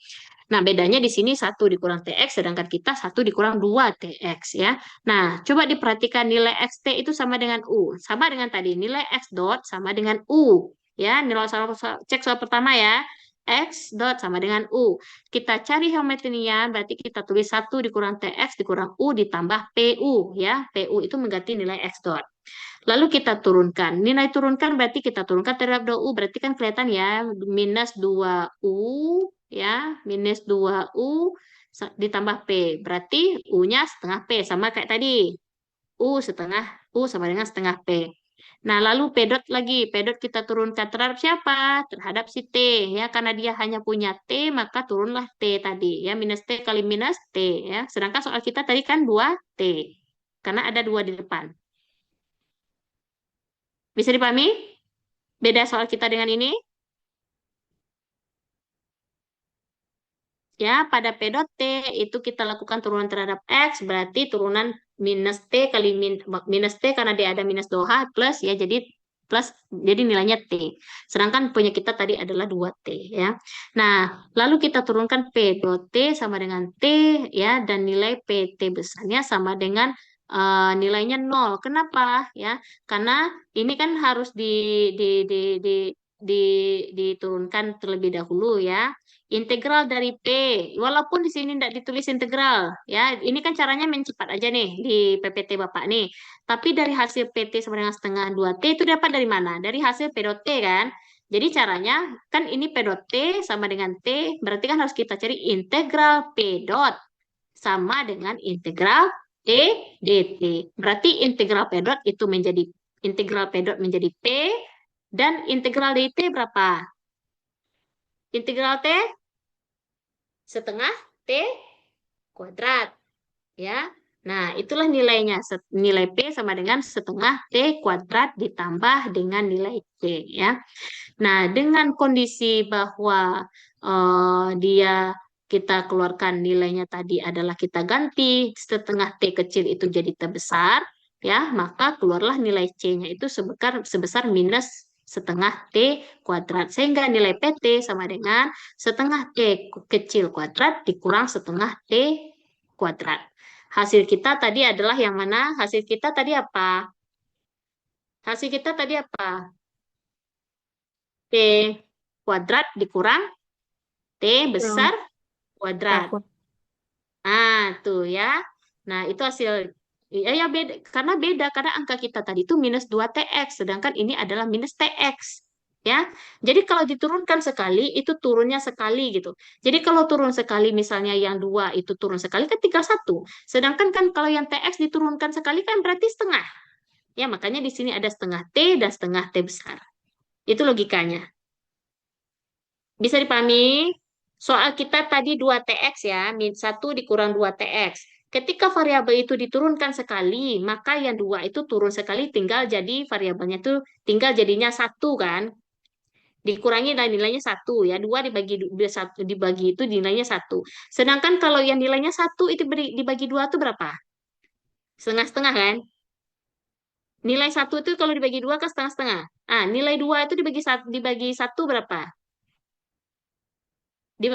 Nah, bedanya di sini 1 dikurang TX, sedangkan kita 1 dikurang 2 TX ya. Nah, coba diperhatikan nilai XT itu sama dengan U. Sama dengan tadi, nilai X dot sama dengan U. Ya, nilai cek soal pertama ya. X dot sama dengan U. Kita cari Hamiltonian, berarti kita tulis 1 dikurang TX dikurang U ditambah PU. Ya, PU itu mengganti nilai X dot. Lalu kita turunkan. Nilai turunkan berarti kita turunkan terhadap 2U. Berarti kan kelihatan ya, minus 2U ya, minus 2U ditambah P. Berarti U-nya setengah P, sama kayak tadi. U sama dengan setengah P. Nah, lalu P dot lagi. P dot kita turunkan terhadap siapa? Terhadap si T. Ya, karena dia hanya punya T, maka turunlah T tadi. Ya, minus T kali minus T. Ya. Sedangkan soal kita tadi kan 2T. Karena ada 2 di depan. Bisa dipahami? Beda soal kita dengan ini? Ya, pada P dot T itu kita lakukan turunan terhadap X, berarti turunan minus T kali minus T karena dia ada minus 2H plus ya, jadi plus, jadi nilainya T. Sedangkan punya kita tadi adalah 2T ya. Nah, lalu kita turunkan P dot T sama dengan T ya, dan nilai PT besarnya sama dengan nilainya 0. Kenapa? Ya, karena ini kan harus diturunkan terlebih dahulu ya. Integral dari P, walaupun di sini tidak ditulis integral, ya, ini kan caranya main cepat aja nih di PPT Bapak nih. Tapi dari hasil PT sama dengan setengah 2T itu dapat dari mana? Dari hasil P dot T kan? Jadi caranya, kan ini P dot T sama dengan T, berarti kan harus kita cari integral P dot sama dengan integral T dt. Berarti integral P dot itu menjadi, integral P dot menjadi P, Dan integral dari T berapa? Integral T setengah T kuadrat. Ya. Nah, itulah nilainya. Nilai P sama dengan setengah T kuadrat ditambah dengan nilai T. Ya. Nah, dengan kondisi bahwa dia kita keluarkan nilainya tadi adalah kita ganti setengah T kecil itu jadi T besar, ya, maka keluarlah nilai C-nya itu sebesar minus setengah T kuadrat. Sehingga nilai PT sama dengan setengah T kecil kuadrat dikurang setengah T kuadrat. Hasil kita tadi adalah yang mana? Hasil kita tadi apa? Hasil kita tadi apa? T kuadrat dikurang T besar kuadrat. Nah, tuh ya. Nah, itu hasil ya beda karena angka kita tadi itu minus 2TX sedangkan ini adalah minus TX. Ya. Jadi kalau diturunkan sekali itu turunnya sekali gitu. Jadi kalau turun sekali misalnya yang 2 itu turun sekali kan tinggal 1. Sedangkan kan kalau yang TX diturunkan sekali kan berarti setengah. Ya, makanya di sini ada setengah T dan setengah T besar. Itu logikanya. Bisa dipahami? Soal kita tadi 2TX ya, min 1 dikurang 2TX. Ketika variabel itu diturunkan sekali, maka yang 2 itu turun sekali tinggal jadi variabelnya itu tinggal jadinya 1 kan. Dikurangi dan nilainya 1 ya. 2 dibagi itu nilainya 1. Sedangkan kalau yang nilainya 1 itu dibagi 2 itu berapa? Setengah-setengah kan? Nilai 1 itu kalau dibagi 2 kan setengah-setengah. Ah, nilai 2 itu dibagi 1 berapa?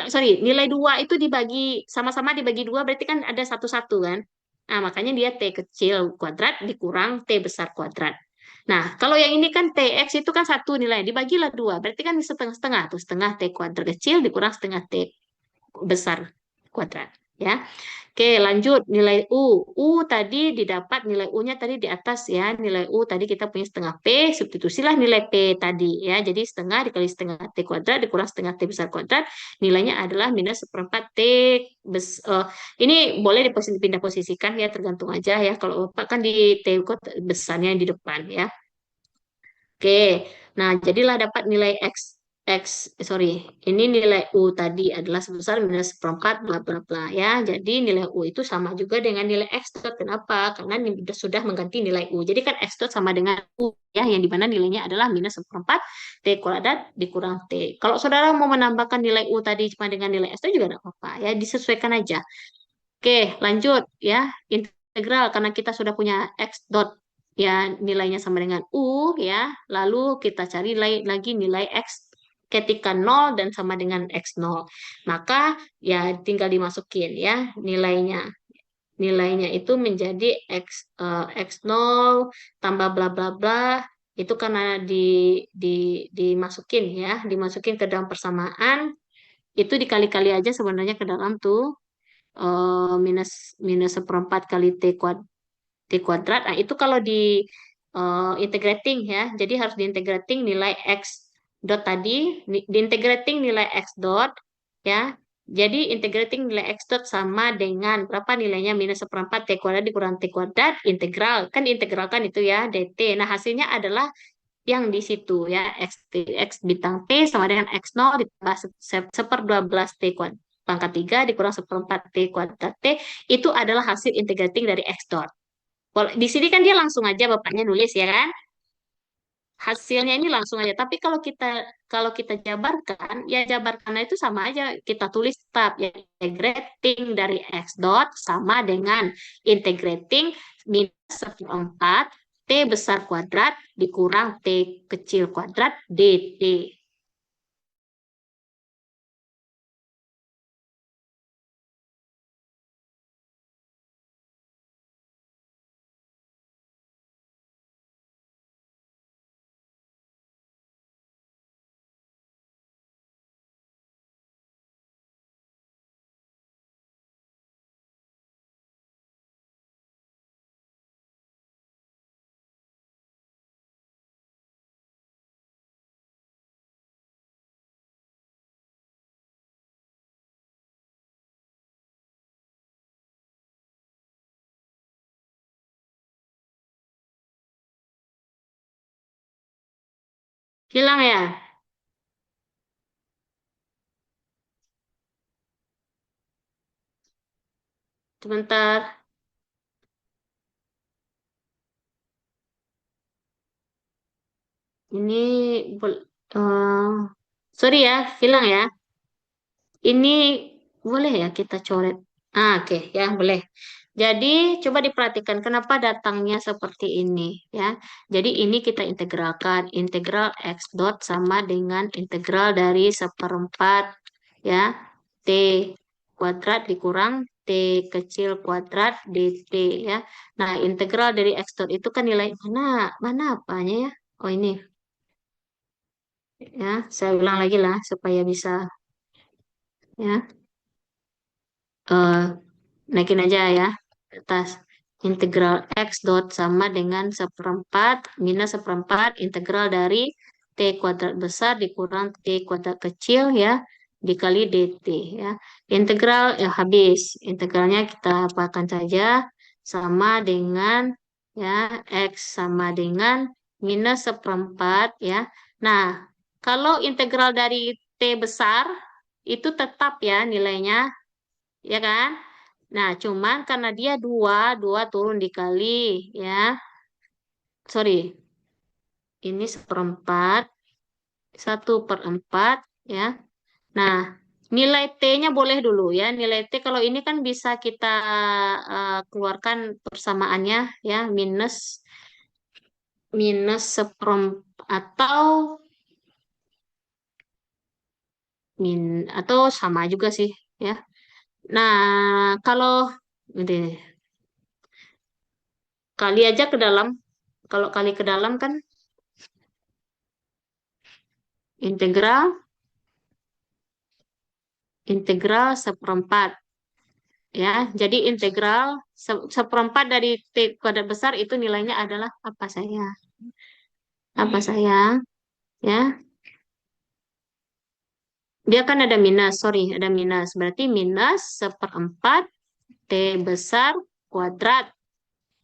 Sorry, nilai 2 itu dibagi sama-sama dibagi 2 berarti kan ada satu-satu kan. Nah, makanya dia T kecil kuadrat dikurang T besar kuadrat. Nah, kalau yang ini kan TX itu kan 1 nilai, dibagilah 2. Berarti kan setengah-setengah tuh, setengah T kuadrat kecil dikurang setengah T besar kuadrat. Ya. Oke, lanjut nilai U. U tadi didapat nilai U-nya tadi di atas ya. Nilai U tadi kita punya setengah P, substitusilah nilai P tadi ya. Jadi setengah dikali setengah T kuadrat dikurang setengah T besar kuadrat, nilainya adalah minus seperempat T ini boleh dipindah posisikan ya, tergantung aja ya. Kalau Bapak kan di T besarnya di depan ya. Oke, nah jadilah dapat nilai ini nilai U tadi adalah sebesar minus seperempat bla bla bla ya. Jadi nilai U itu sama juga dengan nilai X dot. Kenapa? Karena sudah mengganti nilai U. Jadi kan X dot sama dengan U ya, yang dimana nilainya adalah minus seperempat T kuadrat dikurang T. Kalau saudara mau menambahkan nilai U tadi cuma dengan nilai X dot juga tidak apa-apa ya, disesuaikan aja. Oke, lanjut ya. Integral karena kita sudah punya X dot ya nilainya sama dengan U ya. Lalu kita cari lagi nilai X ketika 0 dan sama dengan X0. Maka ya tinggal dimasukin ya nilainya. Nilainya itu menjadi X0 tambah bla bla bla itu karena dimasukin ya, dimasukin ke dalam persamaan itu dikali-kali aja sebenarnya ke dalam tuh minus minus seperempat kali T kuadrat. Nah, itu kalau di integrating ya. Jadi harus diintegrating nilai X dot tadi, diintegrating nilai X dot ya. Jadi integrating nilai X dot sama dengan berapa nilainya minus seperempat T kuadrat dikurang T kuadrat integral. Kan integralkan itu ya DT. Nah, hasilnya adalah yang di situ ya X bintang T sama dengan X0 ditambah seper 12 T kuadrat pangkat 3 dikurang seperempat T kuadrat T itu adalah hasil integrating dari X dot. Kalau di sini kan dia langsung aja bapaknya nulis ya kan. Hasilnya ini langsung aja. Tapi kalau kita jabarkan, ya jabarkannya itu sama aja. Kita tulis tetap ya integrating dari X dot sama dengan integrating minus seperempat T besar kuadrat dikurang T kecil kuadrat DT. Hilang ya? Sebentar. Ini eh, sorry ya, hilang ya. Ini boleh ya kita coret. Oke ya, boleh. Jadi coba diperhatikan kenapa datangnya seperti ini ya. Jadi ini kita integralkan. Integral x dot sama dengan integral dari seperempat ya t kuadrat dikurang t kecil kuadrat dt ya. Nah, integral dari x dot itu kan nilai mana? Mana apanya ya? Oh, ini ya. Saya ulang lagi lah supaya bisa ya. eh naikin aja ya ke atas. Integral x dot sama dengan seperempat minus seperempat integral dari t kuadrat besar dikurang t kuadrat kecil ya dikali dt ya. Integral ya habis. Integralnya kita apakan saja sama dengan ya x sama dengan minus seperempat ya. Nah, kalau integral dari t besar itu tetap ya nilainya ya kan? Nah, cuman karena dia dua turun dikali, ya. Sorry, ini seperempat, 1/4, ya. Nah, nilai T-nya boleh dulu ya. Nilai T kalau ini kan bisa kita keluarkan persamaannya ya, minus minus seperempat atau sama juga sih ya. Nah, kalau ini kali aja ke dalam, kalau kali ke dalam kan integral integral seperempat ya. Jadi integral seperempat dari t kuadrat besar itu nilainya adalah apa saya? Apa sayang? Ya, dia kan ada minus, sorry, ada minus. Berarti minus seperempat t besar kuadrat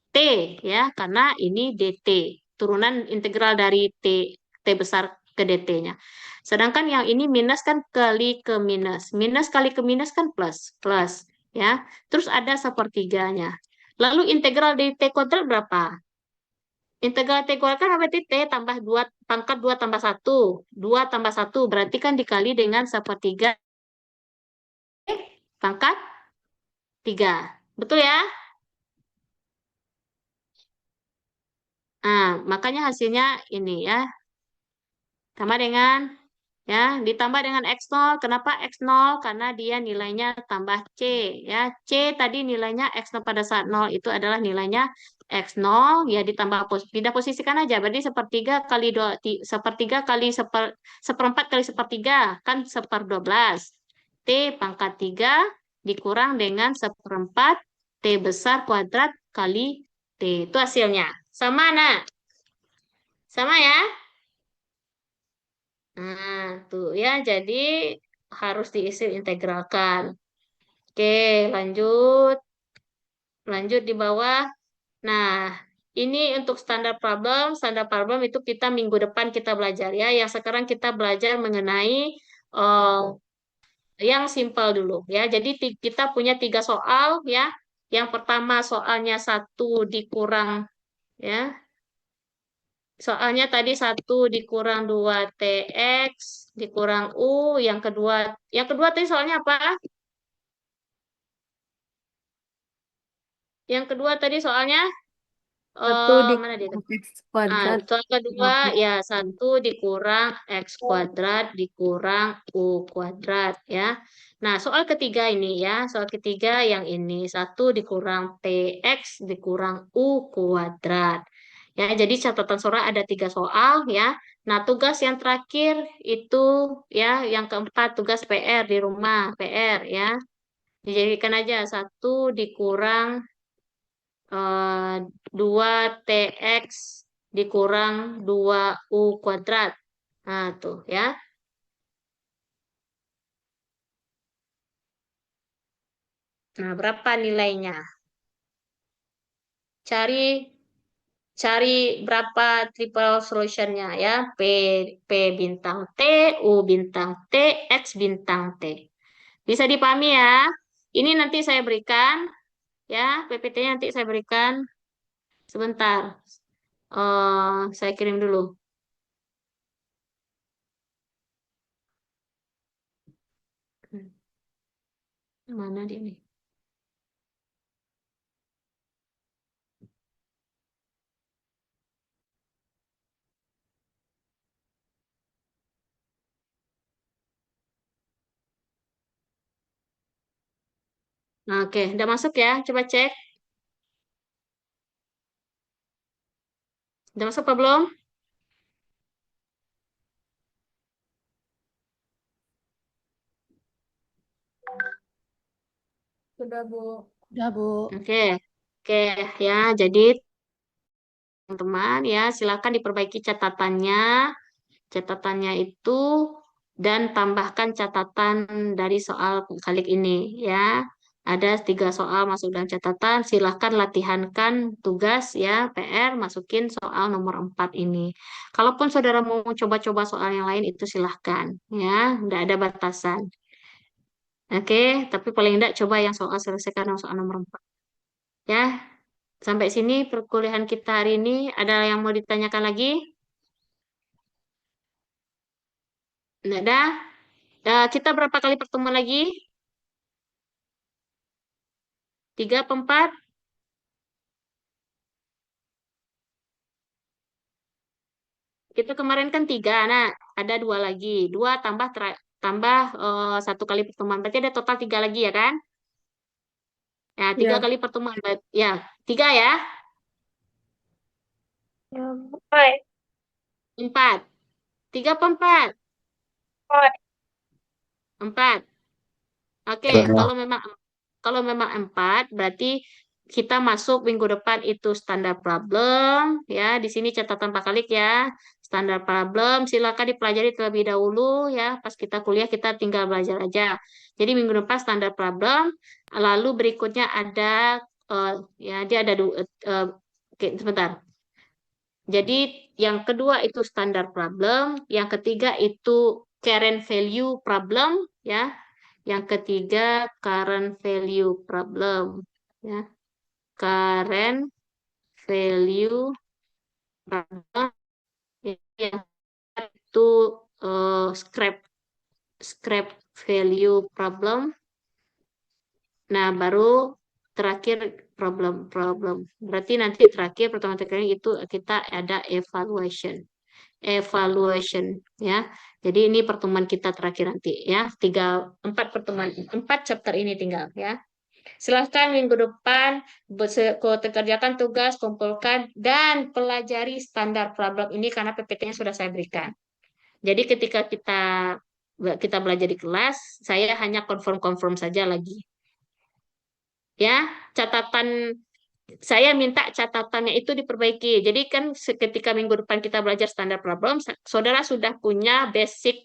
t ya, karena ini dt, turunan integral dari t besar ke dt-nya. Sedangkan yang ini minus kan kali ke minus. Minus kali ke minus kan plus. Plus. Ya. Terus ada sepertiganya. Lalu integral dari t kuadrat berapa? Integral t kuadrat kan berarti t tambah 2, pangkat 2 tambah 1. 2 tambah 1 berarti kan dikali dengan sepertiga pangkat 3. Betul ya? Nah, makanya hasilnya ini ya. Sama dengan ya ditambah dengan x0. Kenapa x0? Karena dia nilainya tambah c ya. C tadi nilainya x0 pada saat 0 itu adalah nilainya x0 ya ditambah pindah posisikan aja berarti sepertiga kali sepertiga kali seperempat kali sepertiga kan 1/12 t pangkat 3 dikurang dengan seperempat t besar kuadrat kali t itu hasilnya sama nak sama ya. Nah, tuh ya, jadi harus diisi integralkan. Oke, lanjut. Lanjut di bawah. Nah, ini untuk standar problem. Standar problem itu kita minggu depan kita belajar ya. Yang sekarang kita belajar mengenai yang simpel dulu ya. Jadi kita punya 3 soal ya. Yang pertama soalnya 1 dikurang ya. Soalnya tadi 1 dikurang 2tx dikurang u. Yang kedua tadi soalnya apa? Yang kedua tadi soalnya Satu mana dia? dikurangi X kuadrat. Soal kedua ya 1 dikurang x kuadrat dikurang u kuadrat ya. Nah soal ketiga ini ya, soal ketiga yang ini 1 dikurang tx dikurang u kuadrat. Ya, jadi catatan Sora ada 3 soal ya. Nah, tugas yang terakhir itu ya, yang keempat tugas PR di rumah, PR ya. Dijadikan aja 1 dikurang 2tx dikurang 2u kuadrat. Nah, tuh ya. Nah, berapa nilainya? Cari cari berapa triple solutionnya ya. P bintang T, U bintang T, X bintang T. Bisa dipahami ya. Ini nanti saya berikan ya, PPT-nya nanti saya berikan sebentar. Saya kirim dulu. Mana dia nih? Nah, oke, udah masuk ya? Coba cek. Udah masuk apa belum? Sudah, Bu. Sudah, Bu. Oke, oke ya. Jadi teman-teman ya, silakan diperbaiki catatannya. Catatannya itu dan tambahkan catatan dari soal kali ini ya. Ada 3 soal masuk dalam catatan. Silahkan latihankan tugas ya, PR, masukin soal nomor 4 ini. Kalaupun saudara mau coba-coba soal yang lain itu silahkan ya, nggak ada batasan. Oke, tapi paling enggak coba yang soal selesaikan yang soal nomor 4. Ya, sampai sini perkuliahan kita hari ini. Ada yang mau ditanyakan lagi? Enggak ada? Kita berapa kali pertemuan lagi? 3 apa 4? Kita kemarin kan 3, nah ada 2 lagi. 2 tambah tambah 1 kali pertemuan. Berarti ada total 3 lagi ya kan? Ya, 3 Ya. kali pertemuan. Ya, 3 ya? Ya, 4. 3 apa 4? 4. Oke, Ya. kalau memang 4 berarti kita masuk minggu depan itu standar problem ya. Di sini catatan Pak Kalik ya. Standar problem silakan dipelajari terlebih dahulu ya. Pas kita kuliah kita tinggal belajar aja. Jadi minggu depan standar problem, lalu berikutnya ada ya dia ada oke, sebentar. Jadi yang kedua itu standar problem, yang ketiga itu current value problem ya. Yang ketiga, current value problem. Ya, current value problem. Yang itu scrap value problem. Nah, baru terakhir problem. Berarti nanti terakhir pertemuan terakhir itu kita ada evaluation. Ya. Jadi ini pertemuan kita terakhir nanti ya. 4 pertemuan, 4 chapter ini tinggal ya. Silahkan minggu depan kerjakan tugas, kumpulkan, dan pelajari standar problem ini karena PPT-nya sudah saya berikan. Jadi ketika kita belajar di kelas, saya hanya confirm saja lagi. Ya, catatan saya minta catatannya itu diperbaiki. Jadi kan ketika minggu depan kita belajar standar problem, saudara sudah punya basic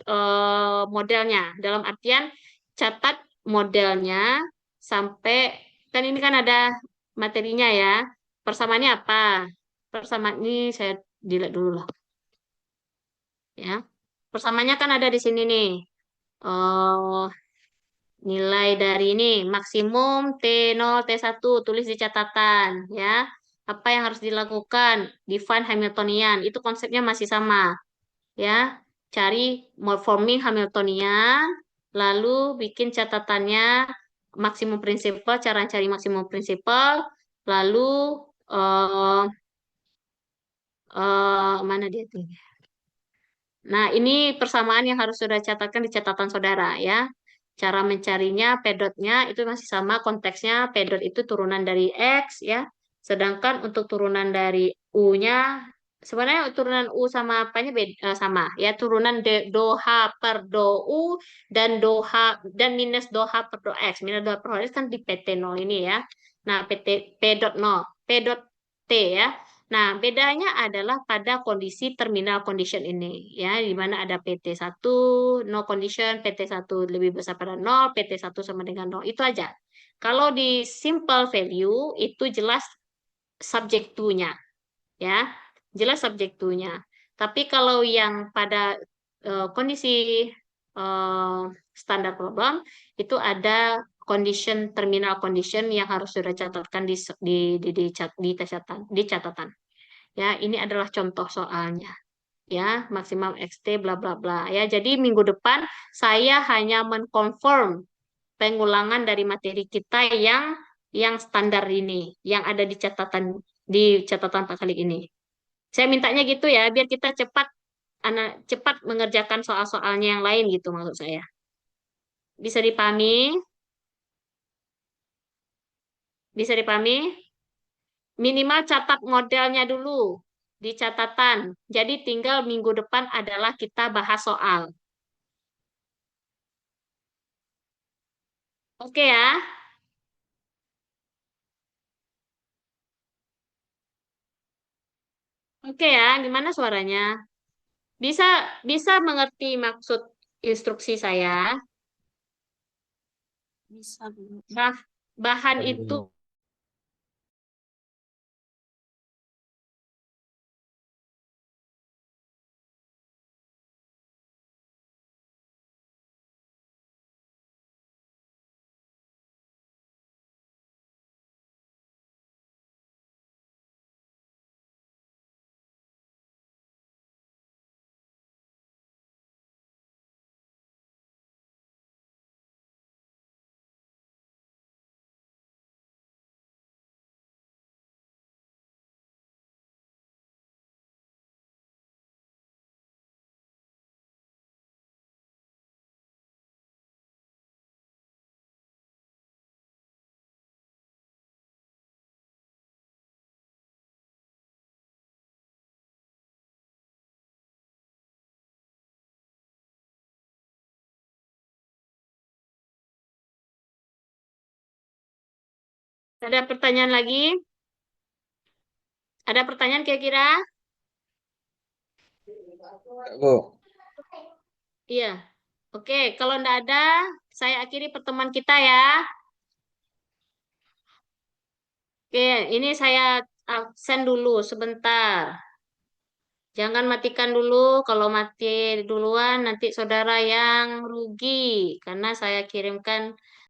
modelnya. Dalam artian catat modelnya sampai, kan ini kan ada materinya ya. Persamaannya apa? Persamaan ini saya dilihat dulu lah. Ya. Persamaannya kan ada di sini nih. Oh, nilai dari ini maksimum T0, T1 tulis di catatan ya. Apa yang harus dilakukan? Define Hamiltonian. Itu konsepnya masih sama ya. Cari forming Hamiltonian, lalu bikin catatannya maksimum prinsipal, cara cari maksimum prinsipal, lalu eh mana dia tuh? Nah, ini persamaan yang harus sudah catatkan di catatan saudara ya. Cara mencarinya, pedotnya itu masih sama konteksnya. Pedot itu turunan dari X ya. Sedangkan untuk turunan dari U-nya, sebenarnya turunan U sama apanya sama ya. Turunan do H per do U dan do H dan minus do H per do X. Minus do H per do X kan di PT0 ini ya. Nah, P dot 0, P dot T ya. Nah, bedanya adalah pada kondisi terminal condition ini, ya, di mana ada PT1, no condition, PT1 lebih besar pada 0, PT1 sama dengan 0, itu aja. Kalau di simple value, itu jelas subject to-nya. ya. Jelas subject to-nya. Tapi kalau yang pada kondisi standar problem itu ada condition, terminal condition yang harus sudah catatkan di catatan. Ya, ini adalah contoh soalnya. Ya, maksimum XT bla bla bla. Ya, jadi minggu depan saya hanya mengkonfirm pengulangan dari materi kita yang standar ini, yang ada di catatan Pak Khalid ini. Saya mintanya gitu ya, biar kita cepat mengerjakan soal-soalnya yang lain gitu maksud saya. Bisa dipahami? Bisa dipahami? Minimal catat modelnya dulu di catatan. Jadi tinggal minggu depan adalah kita bahas soal. Oke ya? Oke ya, gimana suaranya? Bisa bisa mengerti maksud instruksi saya? Bisa, Bu. Bahan itu ada pertanyaan lagi? Ada pertanyaan kira-kira? Bu. Iya. Oke, kalau enggak ada, saya akhiri pertemuan kita ya. Oke, ini saya absen dulu sebentar. Jangan matikan dulu. Kalau mati duluan, nanti saudara yang rugi. Karena saya kirimkan